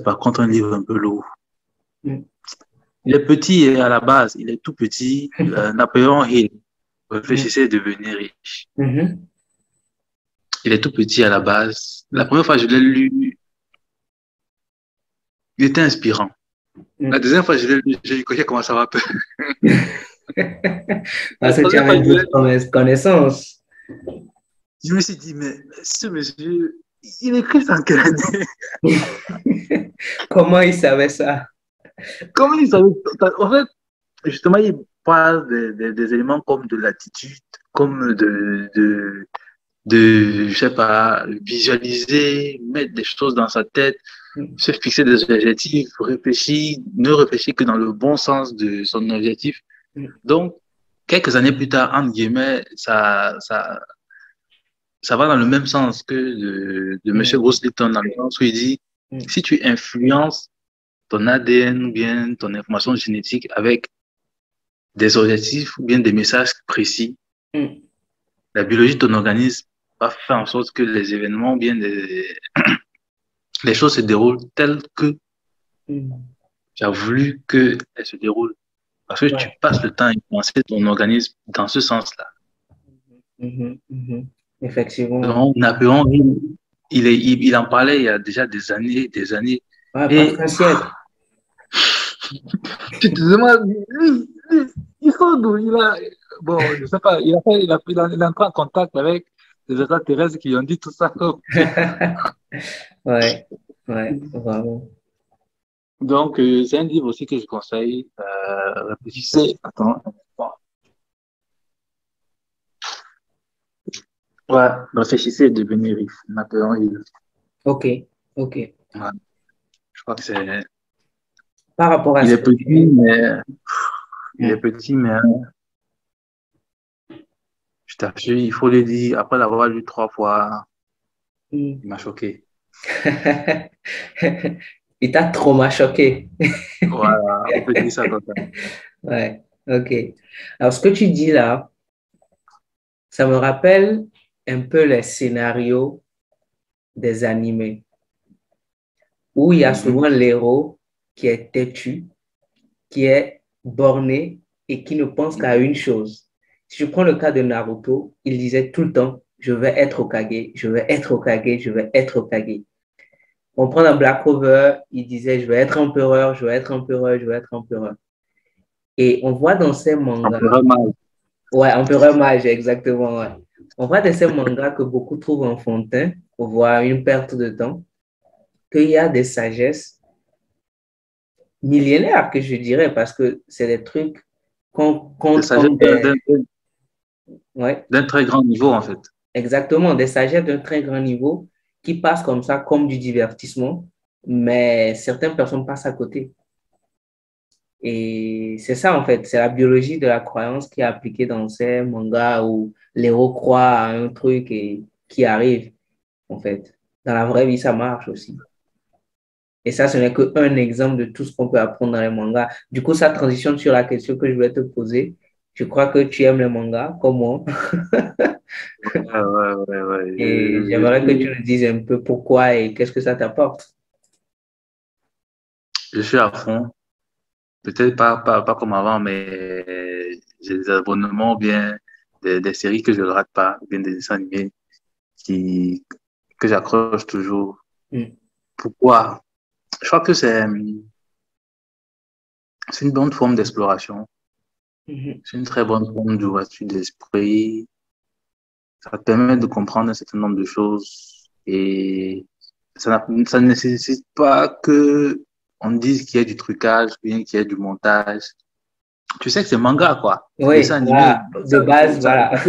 par contre un livre un peu lourd. Il est petit à la base, il est tout petit. Napoléon Hill, réfléchissez à devenir riche. Il est tout petit à la base. La première fois que je l'ai lu, il était inspirant. La deuxième fois que je l'ai lu, j'ai commencé à avoir peur. Parce que tu avais d'autres connaissances. Je me suis dit, mais ce monsieur, il écrit en quelle année? Comment il savait ça? Comment il savait? En fait, justement, il parle des éléments comme de l'attitude, comme je sais pas, visualiser, mettre des choses dans sa tête, se fixer des objectifs, ne réfléchir que dans le bon sens de son objectif. Donc, quelques années plus tard, entre guillemets, ça va dans le même sens que de M. Bruce Lipton, dans le sens où il dit, si tu influences ton ADN ou bien ton information génétique avec des objectifs ou bien des messages précis, la biologie de ton organisme va faire en sorte que les événements ou bien les choses se déroulent telles que tu as voulu qu'elles se déroulent. Parce que tu passes le temps à influencer ton organisme dans ce sens-là. Effectivement. Donc, Napoléon, il en parlait il y a déjà des années. Ouais, pas un siècle. Tu te demandes, il sort d'où? Bon, je sais pas, il est entré en contact avec les extraterrestres qui ont dit tout ça. Ouais, vraiment. Donc, c'est un livre aussi que je conseille. Réfléchissez. Attends. Ouais, réfléchissez et devenez riche. Napoléon Hill. Ok. Ouais. Je crois que c'est. Par rapport à il est petit, mais je t'assure, il faut le dire, après l'avoir lu 3 fois, il m'a choqué. Il t'a trop choqué. Voilà, on peut dire ça comme ça. Ouais, ok. Alors, ce que tu dis là, ça me rappelle un peu les scénarios des animés, où il y a souvent l'héros qui est têtu, qui est borné et qui ne pense qu'à une chose. Si je prends le cas de Naruto, il disait tout le temps, je vais être Hokage, je vais être Hokage, je vais être Hokage. On prend un Black Clover, il disait, je vais être empereur, je vais être empereur, je vais être empereur. Et on voit dans ces mangas, Ouais, Empereur Mage, exactement. Ouais. On voit de ces mangas que beaucoup trouvent enfantins, voire une perte de temps, qu'il y a des sagesses millénaires, que je dirais, parce que c'est des trucs qu'on Des compte sagesse comme des... Ouais, d'un très grand niveau, en fait. exactement, des sagesses d'un très grand niveau qui passent comme ça, comme du divertissement, mais certaines personnes passent à côté. Et c'est ça, en fait, c'est la biologie de la croyance qui est appliquée dans ces mangas où l'héros croit à un truc et qui arrive, en fait. Dans la vraie vie, ça marche aussi. Et ça, ce n'est qu'un exemple de tout ce qu'on peut apprendre dans les mangas. Du coup, ça transitionne sur la question que je vais te poser. Je crois que tu aimes les mangas, comme moi. Ouais. Et j'aimerais que tu nous dises un peu pourquoi et qu'est-ce que ça t'apporte. Je suis à fond. Peut-être pas comme avant, mais j'ai des abonnements ou bien des séries que je ne rate pas, ou bien des dessins animés qui, que j'accroche toujours. Mm. Pourquoi? Je crois que c'est une bonne forme d'exploration. Mhm. C'est une très bonne forme d'ouverture d'esprit. Ça te permet de comprendre un certain nombre de choses et ça ne nécessite pas que on dise qu'il y a du trucage, bien qu'il y ait du montage. Tu sais que c'est manga, quoi. C'est Oui, dessin animé. voilà. De base, voilà.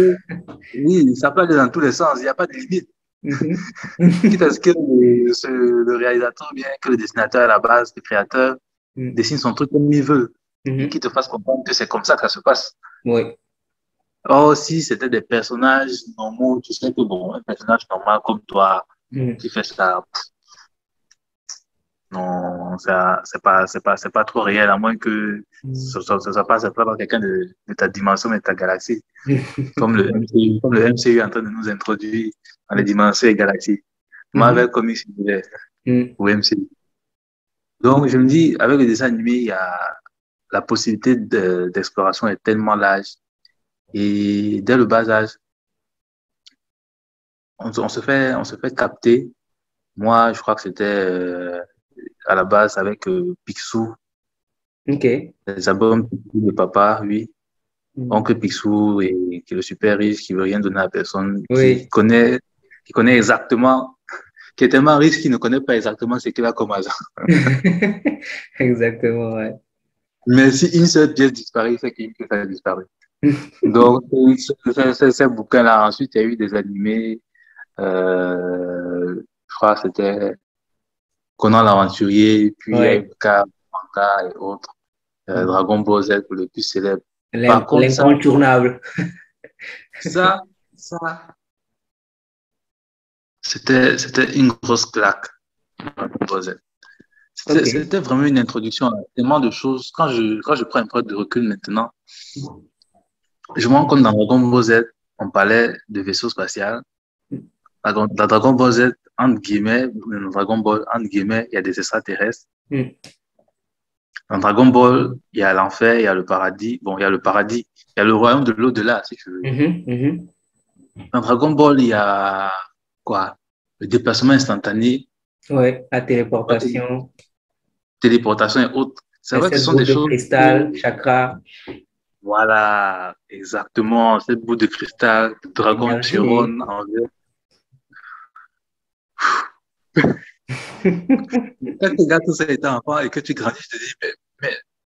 Oui, ça peut aller dans tous les sens. Il n'y a pas de limite. Mhm. Quitte à ce que le réalisateur, bien que le dessinateur à la base, le créateur, Mhm. dessine son truc comme il veut et Mhm. qu'il te fasse comprendre que c'est comme ça que ça se passe. Oui. Or, si c'était des personnages normaux, tu sais que bon, un personnage normal comme toi Mhm. qui fait ça, non, ça, c'est pas trop réel, à moins que ça passe par quelqu'un de ta dimension, de ta galaxie, comme le MCU est en train de nous introduire dans les dimensions et galaxies. Mhm. Marvel Comics univers Mhm. ou MCU. Donc, je me dis, avec le dessin animé, il y a la possibilité d'exploration est tellement large. Et dès le bas âge, on se fait capter. Moi, je crois que c'était à la base avec Picsou, OK. les albums Picsou de papa, oui. Mhm. Oncle Picsou et qui est le super riche, qui veut rien donner à personne, Oui. qui connaît exactement, qui est tellement riche qu'il ne connaît pas exactement ce qu'il a comme argent. Exactement, ouais. Mais si une seule pièce disparaît, c'est qu'une pièce a disparu. Donc, ces bouquins-là, ensuite, il y a eu des animés, je crois que c'était Conan l'Aventurier, puis il y a eu Ouais. Manga et autres, Mhm. Dragon Ball Z, le plus célèbre. Par contre, L'incontournable. ça, ça, c'était une grosse claque. Dragon Ball Z. OK. C'était vraiment une introduction à tellement de choses. Quand je prends un peu de recul maintenant, je me rends compte dans Dragon Ball Z, on parlait de vaisseaux spatials. Dans Dragon Ball Z, entre guillemets, dans Dragon Ball, entre guillemets, il y a des extraterrestres. Mhm. Dans Dragon Ball, il y a l'enfer, il y a le paradis. Bon, il y a le paradis, il y a le royaume de l'au-delà, si tu veux. Mhm. Mhm. Dans Dragon Ball, il y a quoi? Le déplacement instantané, Ouais. La téléportation, téléportation et autres. C'est les vrai que ce sept sont des boules de choses cristal, chakra, voilà, exactement, cette boule de cristal, le dragon énergie. Chiron en vert. Quand tu regardes tout ça étant enfant et que tu grandis, je te dis,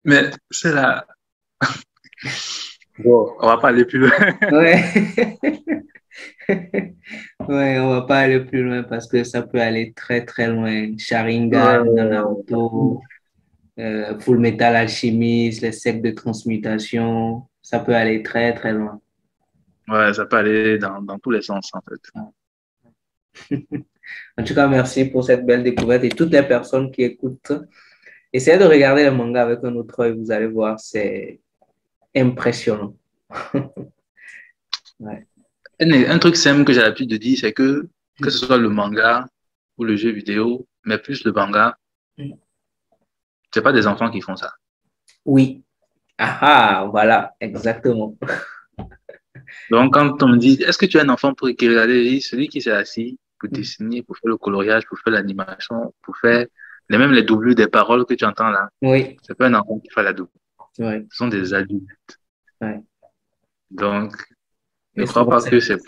mais c'est là. Bon, on va pas aller plus loin. Ouais. Ouais, on va pas aller plus loin parce que ça peut aller très très loin. Sharingan, Naruto, Full Metal Alchemist, les sectes de transmutation, ça peut aller très très loin. Ouais, ça peut aller dans tous les sens, en fait. En tout cas, merci pour cette belle découverte et toutes les personnes qui écoutent. Essayez de regarder le manga avec un autre œil, vous allez voir, c'est impressionnant. Ouais. Un truc simple que j'ai l'habitude de dire, c'est que ce soit le manga ou le jeu vidéo, mais plus le manga, c'est pas des enfants qui font ça. Oui. Ah, voilà, exactement. Donc, quand on me dit, est-ce que tu es un enfant pour qui regarder, celui qui s'est assis pour dessiner, pour faire le coloriage, pour faire l'animation, pour faire même les doublures des paroles que tu entends là, Oui, c'est pas un enfant qui fait la double. oui, Ce sont des adultes. oui. Donc, je ne crois pas que c'est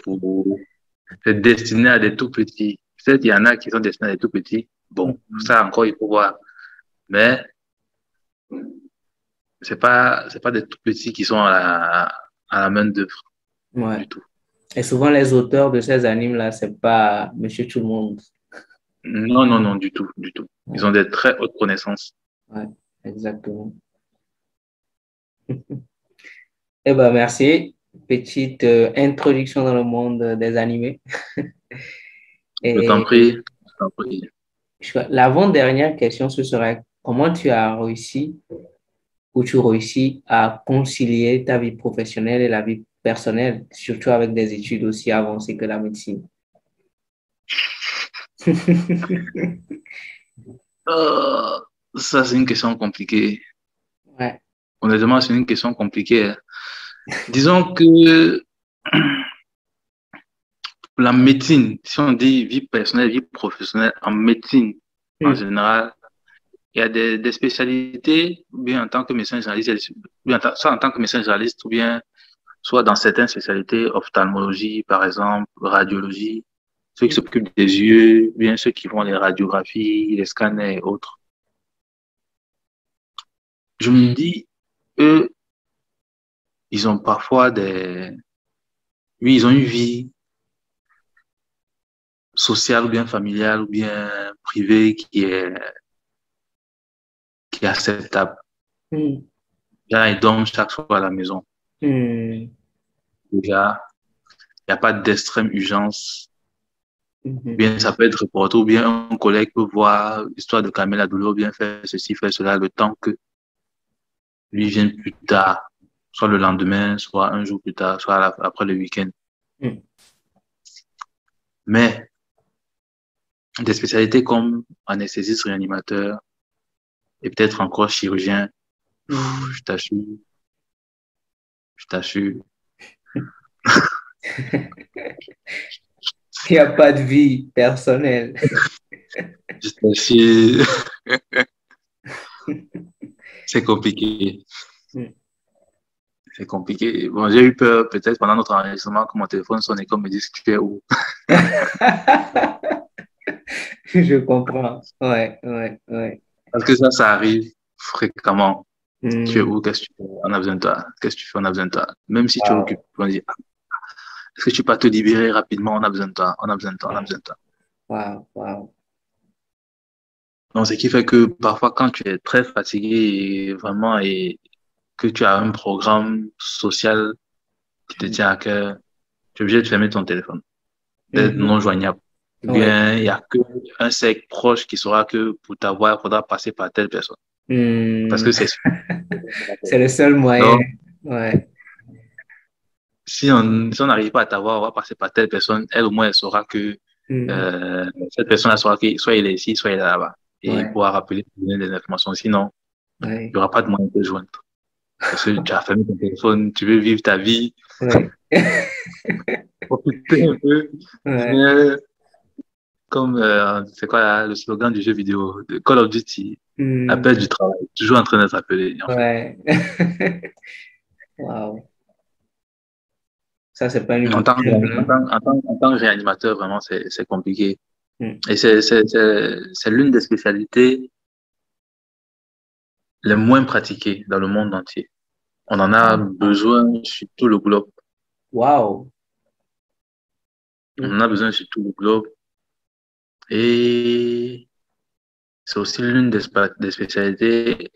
destiné à des tout petits. Peut-être il y en a qui sont destinés à des tout petits. Bon, ça encore, il faut voir. Mais c'est pas des tout petits qui sont à la main d'œuvre. Ouais. Du tout. Et souvent, les auteurs de ces animes-là, c'est pas Monsieur Tout le Monde. Non, du tout. Ils ont des très hautes connaissances. Ouais, exactement. Eh ben, merci. Petite introduction dans le monde des animés. Je t'en prie. L'avant-dernière question, ce serait comment tu as réussi ou tu réussis à concilier ta vie professionnelle et la vie personnelle, surtout avec des études aussi avancées que la médecine? Ça, c'est une question compliquée. Ouais. Honnêtement, c'est une question compliquée. Disons que la médecine, si on dit vie personnelle, vie professionnelle, en médecine, en général, il y a des spécialités, bien en tant que médecin généraliste, soit en tant que médecin généraliste, ou bien soit dans certaines spécialités, ophtalmologie, par exemple, radiologie, ceux qui s'occupent des yeux, bien ceux qui font les radiographies, les scanners et autres. Je me dis, eux, ils ont parfois oui, ils ont une vie sociale ou bien familiale ou bien privée qui est acceptable. Là, ils dorment chaque soir à la maison. Déjà, il n'y a pas d'extrême urgence. Bien, ça peut être reporté ou bien un collègue peut voir l'histoire de calmer la douleur ou bien faire ceci, faire cela, le temps que lui vienne plus tard, soit le lendemain, soit un jour plus tard, soit après le week-end. Mais des spécialités comme anesthésiste, réanimateur et peut-être encore chirurgien, je t'assure. Il n'y a pas de vie personnelle. Je t'assure. C'est compliqué. C'est compliqué. Bon, j'ai eu peur, peut-être pendant notre enregistrement, que mon téléphone sonne et qu'on me dise que tu es où. Je comprends. Ouais. Parce que ça arrive fréquemment. Tu es où? Qu'est-ce que tu fais? On a besoin de toi. Qu'est-ce que tu fais? On a besoin de toi. Même si tu es occupé, on dit, est-ce que tu peux te libérer rapidement? On a besoin de toi. On a besoin de toi. Wow. Donc, ce qui fait que parfois, quand tu es très fatigué vraiment et que tu as un programme social qui te tient à cœur, tu es obligé de fermer ton téléphone, d'être non joignable. Ou bien, il n'y a qu'un cercle proche qui saura que pour t'avoir, il faudra passer par telle personne. Parce que c'est c'est le seul moyen. Ouais. Si on n'arrive pas à t'avoir, on va passer par telle personne. Elle, au moins, elle saura que cette personne-là saura que soit il est ici, soit il est là-bas. Et il pourra rappeler, donner des informations. Sinon, il n'y aura pas de moyen de te joindre. Parce que tu as fermé ton téléphone, tu veux vivre ta vie. Profiter un peu. Comme, c'est quoi là, le slogan du jeu vidéo de Call of Duty, appel du travail, toujours en train d'être appelé. En fait. Wow. Ça, c'est pas une en tant que réanimateur, vraiment, c'est compliqué. Et c'est l'une des spécialités les moins pratiquées dans le monde entier. On en a besoin sur tout le globe. Wow. On en a besoin sur tout le globe. Et c'est aussi l'une des spécialités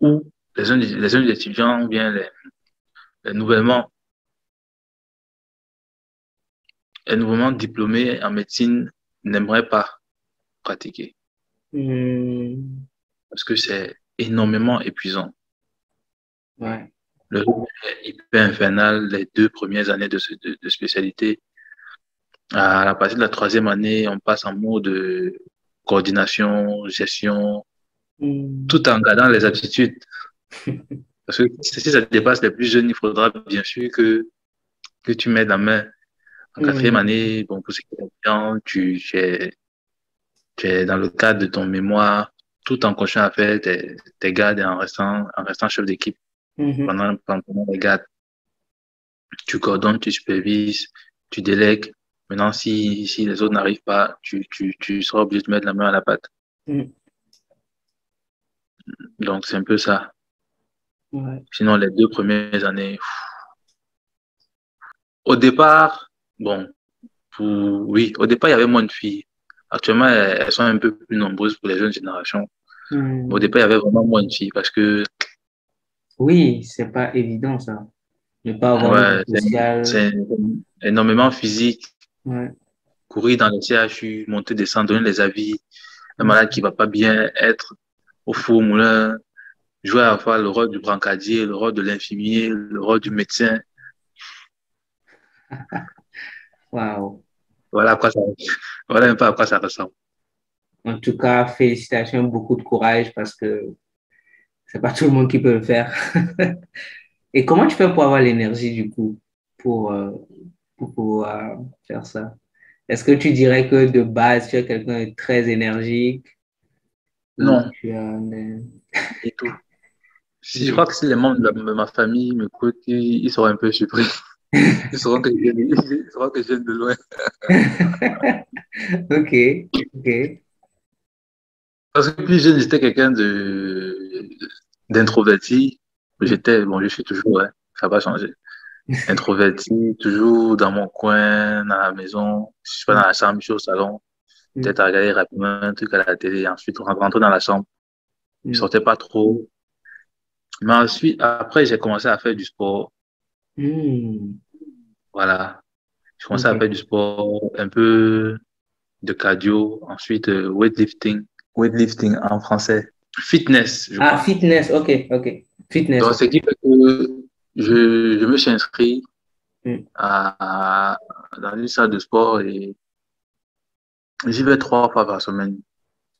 où les jeunes étudiants ou bien les nouvellement diplômés en médecine n'aimeraient pas pratiquer. Parce que c'est énormément épuisant. Ouais. Le rythme est hyper infernal les 2 premières années de spécialité. À la partir de la 3e année, on passe en mode coordination, gestion, tout en gardant les aptitudes. Parce que si ça dépasse les plus jeunes, il faudra bien sûr que tu mettes la main. En 4e année, bon, pour ce qui est bien, tu es dans le cadre de ton mémoire, tout en continuant à faire tes gardes et en restant chef d'équipe pendant les gardes. tu coordonnes, tu supervises, tu délègues. Maintenant, si les autres n'arrivent pas, tu seras obligé de mettre la main à la pâte. Donc, c'est un peu ça. Ouais. Sinon, les 2 premières années, au départ, bon, oui, au départ, il y avait moins de filles. Actuellement, elles sont un peu plus nombreuses pour les jeunes générations. Au départ, il y avait vraiment moins de filles parce que... Oui, c'est pas évident, ça. Ne pas avoir Ouais, de social. c'est énormément physique. Ouais. Courir dans les CHU, monter, descendre, donner les avis. Un malade qui va pas bien, être au four moulin, jouer à la fois le rôle du brancardier, le rôle de l'infirmier, le rôle du médecin. Waouh. Voilà un peu à quoi ça ressemble. En tout cas, félicitations, beaucoup de courage parce que c'est pas tout le monde qui peut le faire. Et comment tu fais pour avoir l'énergie du coup pour pouvoir faire ça? Est-ce que tu dirais que de base, tu es quelqu'un de très énergique? Non, Ou et tout. Je crois que si les membres de ma famille m'écoutent, ils seront un peu surpris. Ils sauront que je viens de loin. Ok. Parce que plus jeune, j'étais quelqu'un d'introverti. Je suis toujours, ça n'a pas changé. Introverti, toujours dans mon coin, dans la maison. Si je suis pas dans la chambre, je suis au salon. Peut-être à regarder rapidement un truc à la télé. Ensuite, on rentrer dans la chambre. Je sortais pas trop. Mais ensuite, après, j'ai commencé à faire du sport. Voilà. Je commençais à faire du sport, un peu de cardio. Ensuite, weightlifting. Weightlifting en français. Fitness, je crois. Fitness, ok. Fitness. Donc, ce qui fait que je me suis inscrit dans une salle de sport et j'y vais 3 fois par semaine.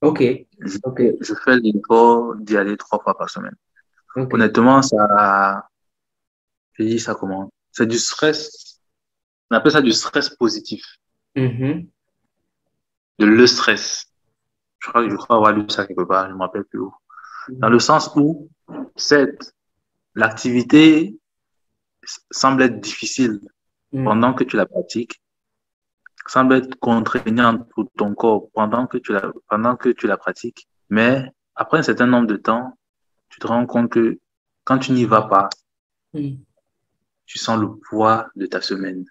Ok. Je fais l'effort d'y aller 3 fois par semaine. Okay. Honnêtement, je dis ça comment? C'est du stress. On appelle ça du stress positif. De le stress. Je crois avoir lu ça quelque part, je ne me rappelle plus où. Dans le sens où l'activité semble être difficile pendant que tu la pratiques, semble être contraignante pour ton corps pendant que tu la pratiques, mais après un certain nombre de temps, tu te rends compte que quand tu n'y vas pas, tu sens le poids de ta semaine,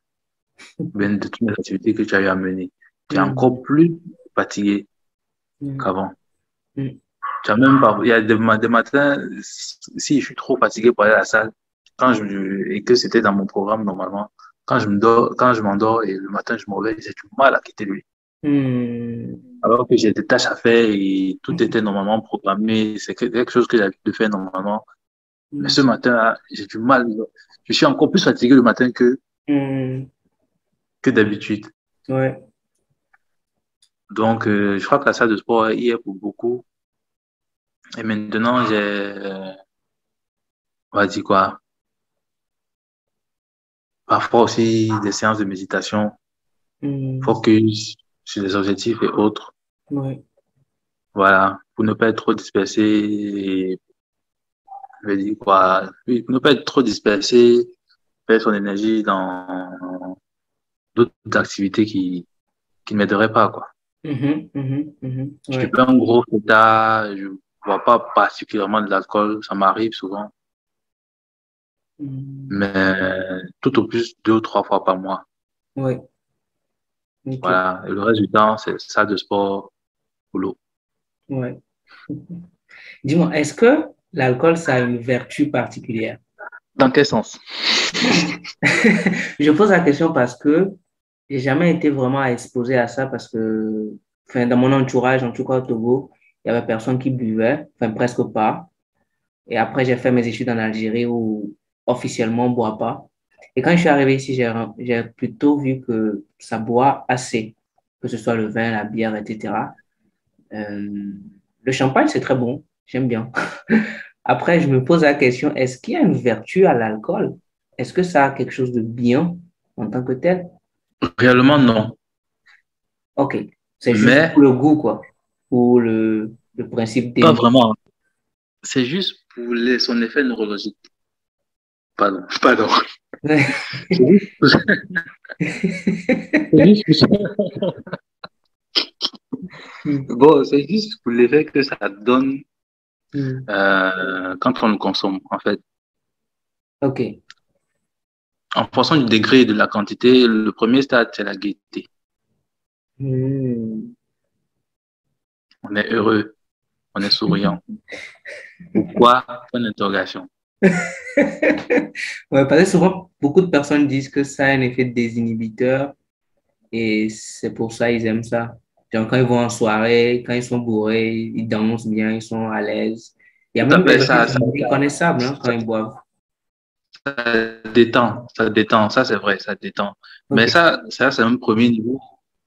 de toutes les activités que tu as eu à mener. Tu es encore plus fatigué qu'avant. Tu as même pas, il y a des matins, si je suis trop fatigué pour aller à la salle, et que c'était dans mon programme normalement, quand je m'endors et le matin je me réveille, j'ai du mal à quitter lui. Alors que j'ai des tâches à faire et tout était normalement programmé, c'est quelque chose que j'ai l'habitude de faire normalement. Mais ce matin-là, j'ai du mal. Je suis encore plus fatigué le matin que d'habitude. Ouais. Donc, je crois que la salle de sport y est pour beaucoup. Et maintenant, on va dire quoi? Parfois aussi des séances de méditation, focus sur les objectifs et autres. Ouais. Voilà, pour ne pas être trop dispersé. Et, je vais dire quoi? Oui, pour ne pas être trop dispersé, faire son énergie dans d'autres activités qui ne m'aideraient pas, quoi. Ouais. Je suis pas un gros fêtard, je bois pas particulièrement de l'alcool, ça m'arrive souvent. Mais tout au plus 2 ou 3 fois par mois. Ouais. Okay. Voilà. Et le reste du temps, c'est salle de sport, boulot. Ouais. Dis-moi, est-ce que l'alcool, ça a une vertu particulière? Dans quel sens? Je pose la question parce que j'ai jamais été vraiment exposé à ça parce que, dans mon entourage, en tout cas au Togo, il y avait personne qui buvait, presque pas. Et après, j'ai fait mes études en Algérie où officiellement on ne boit pas. Et quand je suis arrivé ici, j'ai plutôt vu que ça boit assez, que ce soit le vin, la bière, etc. Le champagne, c'est très bon, j'aime bien. Après, je me pose la question, est-ce qu'il y a une vertu à l'alcool? Est-ce que ça a quelque chose de bien en tant que tel? Réellement, non. Ok, c'est juste pour le goût, quoi, pour le principe. Pas vraiment. C'est juste pour son effet neurologique. Pardon. Ouais. Bon, c'est juste pour l'effet que ça donne Mm. quand on le consomme, en fait. Ok. En fonction du degré et de la quantité, le premier stade, c'est la gaieté. Mm. On est heureux, on est souriant. Pourquoi? Point d'interrogation. Ouais, parce que souvent, beaucoup de personnes disent que ça a un effet désinhibiteur et c'est pour ça qu'ils aiment ça. Genre, quand ils vont en soirée, quand ils sont bourrés, ils dansent bien, ils sont à l'aise. Il y a Tout même à des fait, gens qui sont méconnaissables quand ils boivent. ça détend, ça c'est vrai, ça détend. Mais Ok. ça c'est un premier niveau.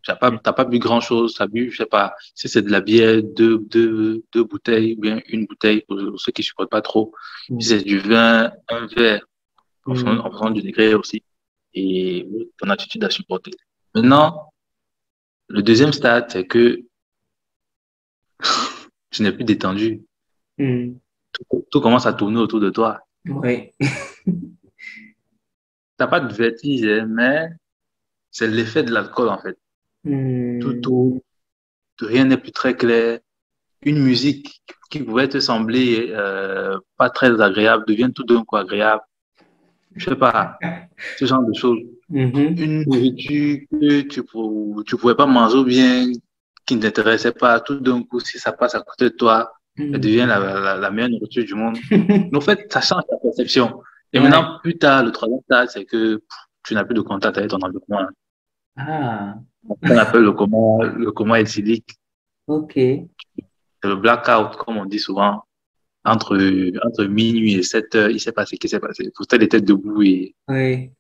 T'as pas bu grand-chose, t'as bu, je sais pas, si c'est de la bière, deux bouteilles, ou bien une bouteille pour ceux qui supportent pas trop. Mm. Si c'est du vin, un verre, Mm. en fonction du degré aussi, et ton attitude à supporter. Maintenant, le deuxième stade, c'est que tu n'es plus détendu. Mm. Tout commence à tourner autour de toi. Ouais. T'as pas de vertige, hein, mais c'est l'effet de l'alcool, en fait. Tout Mm. tourne, rien n'est plus très clair. Une musique qui pouvait te sembler pas très agréable devient tout d'un coup agréable. Je sais pas, ce genre de choses. Mhm. Une nourriture que tu pouvais pas manger bien, qui ne t'intéressait pas, tout d'un coup, si ça passe à côté de toi, ça Mm. devient la meilleure nourriture du monde. Mais en fait, ça change ta perception. Et Ouais. maintenant, plus tard, le troisième stade, c'est que tu n'as plus de contact avec ton environnement. Ah, On appelle le coma éthylique. ok. C'est le blackout, comme on dit souvent. Entre minuit et 7 heures, il s'est passé ce qui s'est passé. Pourtant, il était debout et Oui.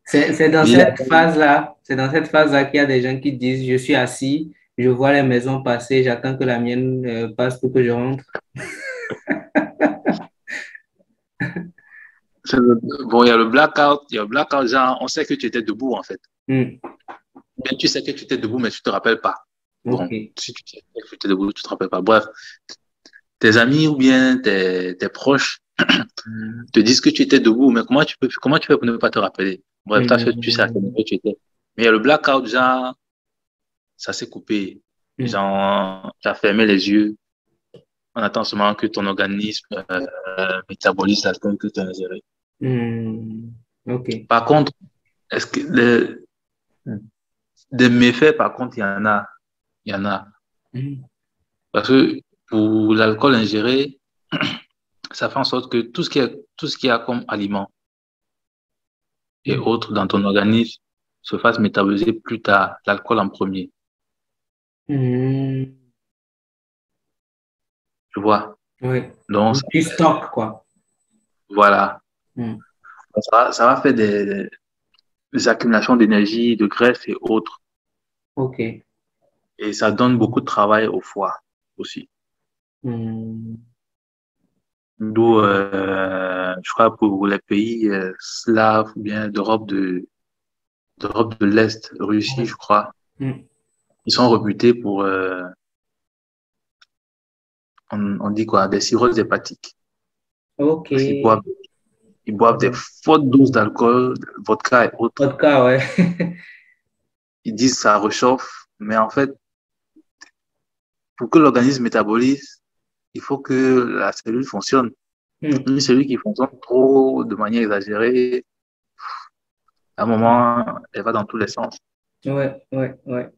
C'est dans il a... cette phase-là, c'est dans cette phase-là qu'il y a des gens qui disent, je suis assis, je vois les maisons passer, j'attends que la mienne passe pour que je rentre. Bon, il y a le blackout, genre, on sait que tu étais debout, en fait. Mm. Bien, tu sais que tu étais debout, mais tu te rappelles pas. Bon, Ok. si tu sais que tu étais debout, tu te rappelles pas. Bref, tes amis ou bien tes proches te disent que tu étais debout, mais comment tu fais pour ne pas te rappeler? Bref, tu sais à quel Mm. niveau tu étais. Mais il y a le blackout, genre, ça s'est coupé. Mm. Genre, tu as fermé les yeux. On attend seulement que ton organisme métabolise l'alcool que tu as ingéré. Mm. Ok. Par contre, est-ce que des méfaits, par contre, il y en a. Il y en a. Mm. Parce que pour l'alcool ingéré, ça fait en sorte que tout ce qui a comme aliment et Mm. autres dans ton organisme se fasse métaboliser plus tard, l'alcool en premier. Mm. Tu vois? Oui. Donc, Du stock, quoi. voilà. Mm. Ça va faire des accumulations d'énergie, de graisse et autres. Ok. Et ça donne beaucoup de travail au foie aussi. Mm. D'où, je crois, pour les pays slaves ou bien d'Europe de l'Est, Russie, je crois, Mm. ils sont réputés pour, on dit quoi, des cirrhoses hépatiques. Ok. Parce ils boivent des fortes doses d'alcool, vodka et autres. Vodka, ouais. Ils disent que ça réchauffe, mais en fait, pour que l'organisme métabolise, il faut que la cellule fonctionne. Mm. Une cellule qui fonctionne trop de manière exagérée, à un moment, elle va dans tous les sens. Ouais, ouais, ouais.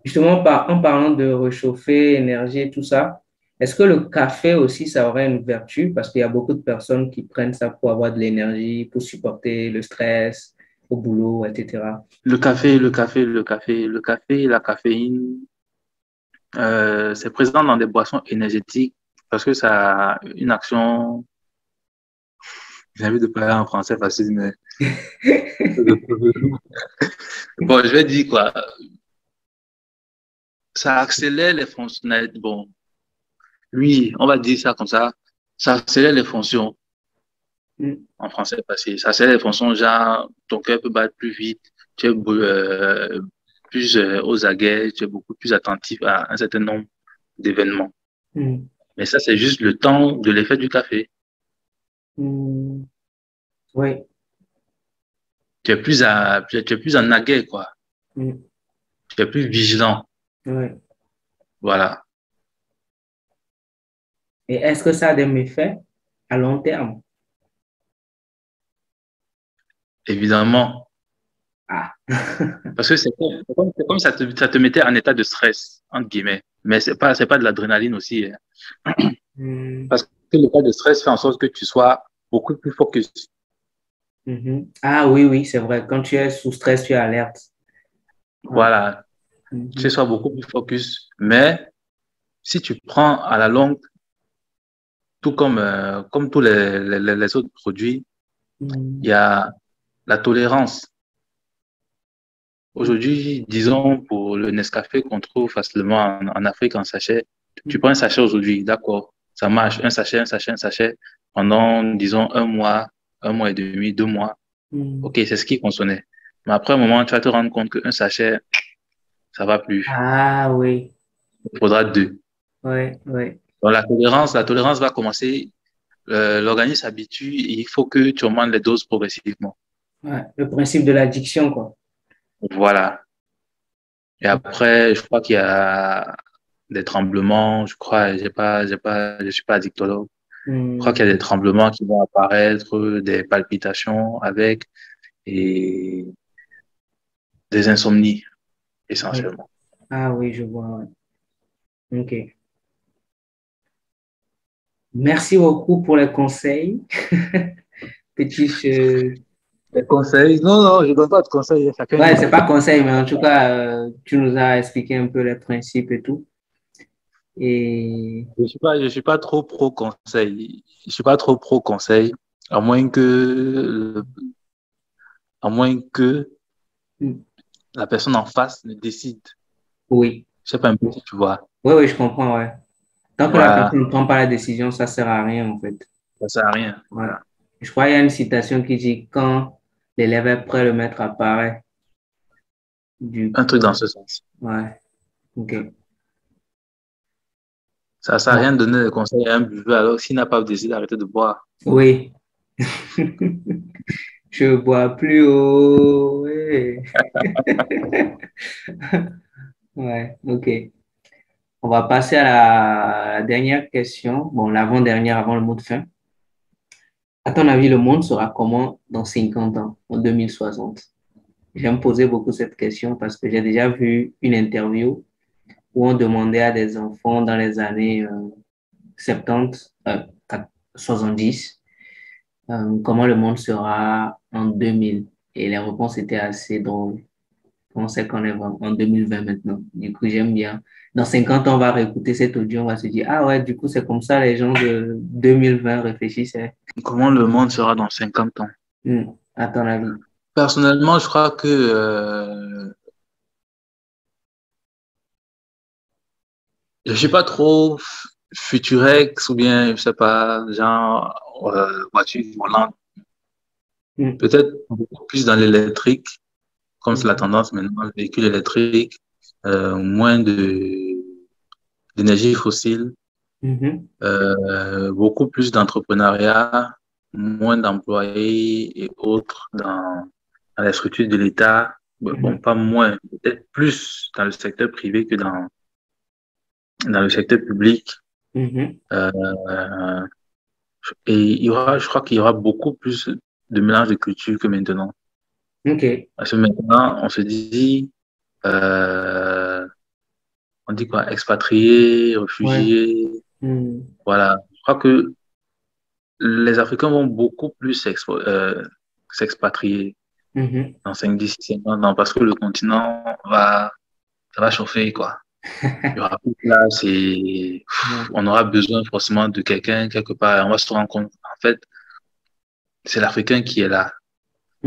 Justement, en parlant de réchauffer, énergie et tout ça, est-ce que le café aussi, ça aurait une vertu? Parce qu'il y a beaucoup de personnes qui prennent ça pour avoir de l'énergie, pour supporter le stress au boulot, etc. Le café, la caféine, c'est présent dans des boissons énergétiques parce que ça a une action. J'ai envie de parler en français facile, mais bon, je vais dire quoi. Ça accélère les fonctionnalités. Bon, oui, on va dire ça comme ça. Ça accélère les fonctions Mm. en français facile. Ça accélère les fonctions, genre ton cœur peut battre plus vite, tu es plus aux aguets, tu es beaucoup plus attentif à un certain nombre d'événements. Mm. Mais ça, c'est juste le temps de l'effet du café. Mm. Oui. tu es plus en aguet, quoi. Tu es plus vigilant. Ouais. Voilà. Et est-ce que ça a des méfaits à long terme? Évidemment. Ah. Parce que c'est comme ça te mettait en état de stress, entre guillemets. Mais c'est pas de l'adrénaline aussi. Parce que l'état de stress fait en sorte que tu sois beaucoup plus focus. Ah oui, oui, c'est vrai. Quand tu es sous stress, tu es alerte. Voilà. Tu sois beaucoup plus focus. Mais si tu prends à la longue, tout comme tous les autres produits, il y a la tolérance. Aujourd'hui, disons, pour le Nescafé qu'on trouve facilement en Afrique en sachet, tu prends un sachet aujourd'hui, d'accord, ça marche, un sachet, pendant, disons, un mois et demi, 2 mois. Ok, c'est ce qui consommait. Mais après un moment, tu vas te rendre compte qu'un sachet, ça va plus. Ah oui. Il faudra 2. Oui, oui. Donc la tolérance va commencer, l'organisme s'habitue, il faut que tu augmentes les doses progressivement. Ouais, le principe de l'addiction, quoi. Voilà. Et après, je crois qu'il y a des tremblements, je crois, je suis pas addictologue. Je crois qu'il y a des tremblements qui vont apparaître, des palpitations avec et des insomnies, essentiellement. Ah oui, je vois. Ouais. OK. Merci beaucoup pour les conseils. Les conseils? Non, je donne pas de conseils. Ouais, c'est pas conseil, mais en tout cas, tu nous as expliqué un peu les principes et tout. Et Je suis pas trop pro conseil. Je suis pas trop pro conseil, à moins que la personne en face le décide. oui. Je sais pas un peu si tu vois. Oui, oui, je comprends, ouais. Tant que la Voilà, personne ne prend pas la décision, ça sert à rien, en fait. ça sert à rien. Ouais. Je crois qu'il y a une citation qui dit quand l'élève est prêt, le maître apparaît. Un truc dans ce sens. Ouais. OK. Ça sert à rien de donner des conseils à un buveur alors s'il n'a pas décidé d'arrêter de boire. Oui. Je bois plus haut. Ouais. Ouais, OK. On va passer à la dernière question. Bon, l'avant-dernière avant le mot de fin. À ton avis, le monde sera comment dans 50 ans, en 2060? J'aime poser beaucoup cette question parce que j'ai déjà vu une interview où on demandait à des enfants dans les années 70, 70, comment le monde sera en 2000. Et les réponses étaient assez drôles. On sait qu'on est en 2020 maintenant. Du coup, j'aime bien. Dans 50 ans, on va réécouter cet audio, on va se dire, ah ouais, du coup, c'est comme ça les gens de 2020 réfléchissaient. Comment le monde sera dans 50 ans? À ton avis? Personnellement, je crois que je suis pas trop futurex ou bien, je sais pas, genre voiture volante. Peut-être beaucoup plus dans l'électrique, comme c'est la tendance maintenant, le véhicule électrique, moins d'énergie fossile, beaucoup plus d'entrepreneuriat, moins d'employés et autres dans les structures de l'État. Bon, pas moins, peut-être plus dans le secteur privé que dans le secteur public. Et je crois qu'il y aura beaucoup plus de mélange de cultures que maintenant. OK. Parce que maintenant, on se dit, on dit quoi, expatriés, réfugiés. Ouais. Voilà. Je crois que les Africains vont beaucoup plus s'expatrier dans 5, 10, 50 ans parce que le continent ça va chauffer, quoi. Il y aura plus de place et on aura besoin forcément de quelqu'un quelque part. On va se rendre compte, en fait, c'est l'Africain qui est là.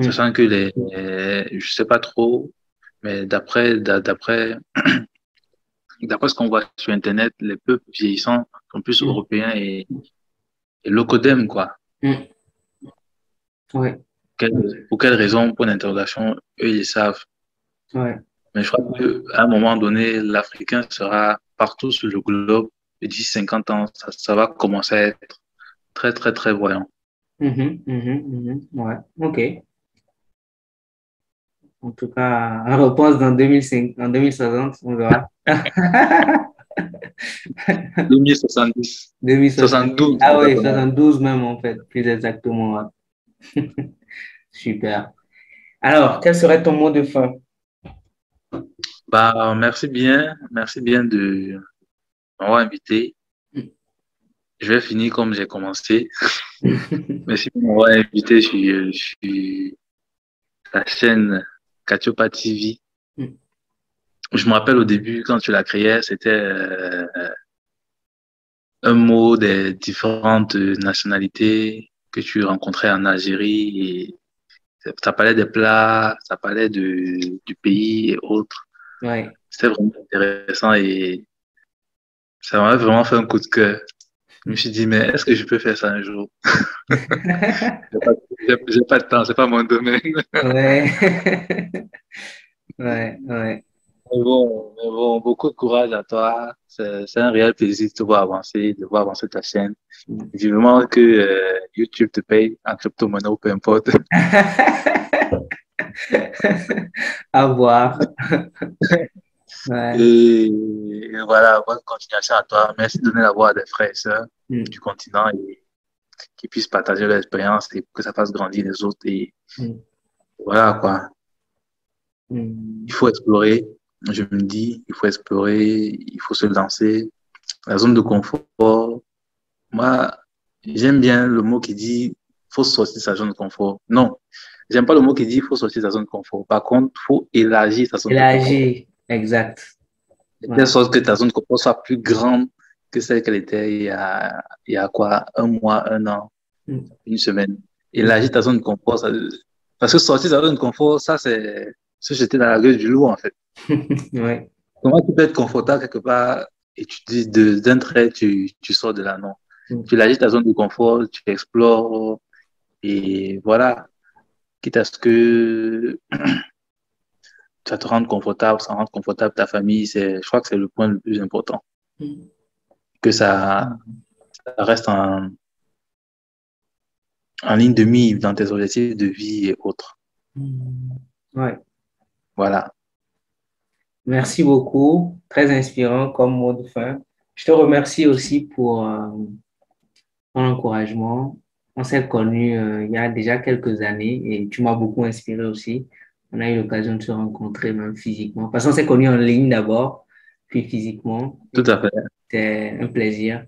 Sachant que je sais pas trop, mais d'après ce qu'on voit sur Internet, les peuples vieillissants sont plus européens et locodem, quoi. Ouais. Pour quelle raison, pour l'interrogation, eux, ils savent. Ouais. Mais je crois qu'à un moment donné, l'Africain sera partout sur le globe et d'ici 50 ans, ça va commencer à être très, très, très voyant. Ouais. OK. En tout cas, on repense en 2060, on verra. 2070. 72. Ah oui, 72 même en fait, plus exactement. Super. Alors, quel serait ton mot de fin? Bah, merci bien de m'avoir invité. Je vais finir comme j'ai commencé. Merci de m'avoir invité sur la chaîne Katiopa TV. Je me rappelle au début, quand tu l'as créé, c'était un mot des différentes nationalités que tu rencontrais en Algérie. Et ça parlait des plats, ça parlait du pays et autres. Ouais. C'était vraiment intéressant et ça m'a vraiment fait un coup de cœur. Je me suis dit, mais est-ce que je peux faire ça un jour? J'ai pas de temps, c'est pas mon domaine. Ouais. Ouais. Mais bon, beaucoup de courage à toi. C'est un réel plaisir de te voir avancer, de voir avancer ta chaîne. Vivement que YouTube te paye en crypto-monnaie ou peu importe. À voir. Ouais. Et voilà, bonne continuation à toi. Merci de donner la voix à des frères et sœurs du continent et qui puissent partager leur expérience et que ça fasse grandir les autres. Et voilà quoi. Il faut explorer. Je me dis, il faut explorer, il faut se lancer. La zone de confort. Moi, j'aime bien le mot qui dit faut sortir de sa zone de confort. Non, j'aime pas le mot qui dit faut sortir de sa zone de confort. Par contre, faut élargir sa zone de confort. Élargir, exact. De telle sorte que ta zone de confort soit plus grande que celle qu'elle était il y a quoi, un mois, un an, une semaine. Élargir ta zone de confort, parce que sortir de sa zone de confort, ça c'est se jeter dans la gueule du loup en fait. Ouais. Comment tu peux être confortable quelque part et tu dis d'un trait, tu sors de là, non. Tu élargis ta zone de confort, tu explores et voilà. Quitte à ce que ça te rende confortable, ça rende confortable ta famille, je crois que c'est le point le plus important. Que ça reste en ligne de mire dans tes objectifs de vie et autres. Ouais. Voilà. Merci beaucoup. Très inspirant comme mot de fin. Je te remercie aussi pour ton encouragement. On s'est connus il y a déjà quelques années et tu m'as beaucoup inspiré aussi. On a eu l'occasion de se rencontrer même physiquement. Parce qu'on s'est connus en ligne d'abord, puis physiquement. Tout à fait. C'était un plaisir.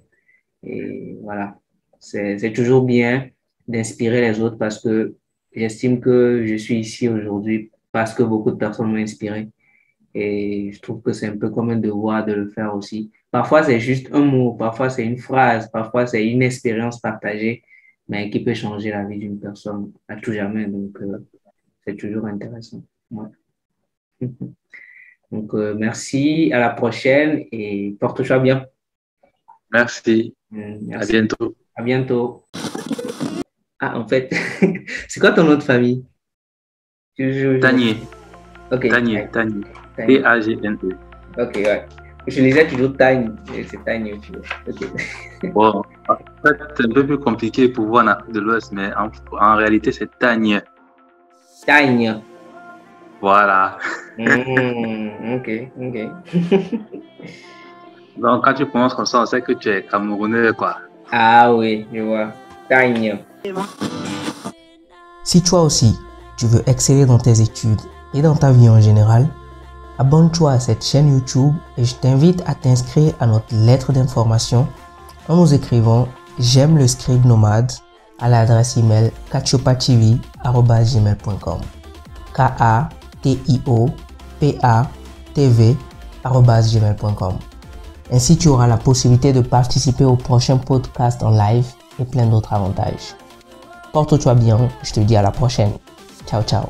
Et voilà. C'est toujours bien d'inspirer les autres parce que j'estime que je suis ici aujourd'hui parce que beaucoup de personnes m'ont inspiré. Et je trouve que c'est un peu comme un devoir de le faire aussi. Parfois, c'est juste un mot, parfois, c'est une phrase, parfois, c'est une expérience partagée, mais qui peut changer la vie d'une personne à tout jamais. Donc, c'est toujours intéressant. Ouais. Donc, merci, à la prochaine et porte-toi bien. Merci. Merci. À bientôt. À bientôt. Ah, en fait, c'est quoi ton nom de famille? Tagné. Ok. Tagné. T-A-G-N-E. Ok, ouais. Je lisais toujours Tagne. C'est Tagne. Ok. Bon, en fait, c'est un peu plus compliqué pour voir en Afrique de l'Ouest, mais en réalité, c'est Tagne. Tagne. Voilà. Ok. Donc, quand tu prononces comme ça, on sait que tu es Camerounais, quoi. Ah oui, je vois. Tagne. Si toi aussi, tu veux exceller dans tes études et dans ta vie en général, abonne-toi à cette chaîne YouTube et je t'invite à t'inscrire à notre lettre d'information en nous écrivant « J'aime le scribe nomade » à l'adresse email katiopatv@gmail.com KATIOPATV@gmail.com. Ainsi, tu auras la possibilité de participer au prochain podcast en live et plein d'autres avantages. Porte-toi bien, je te dis à la prochaine. Ciao, ciao.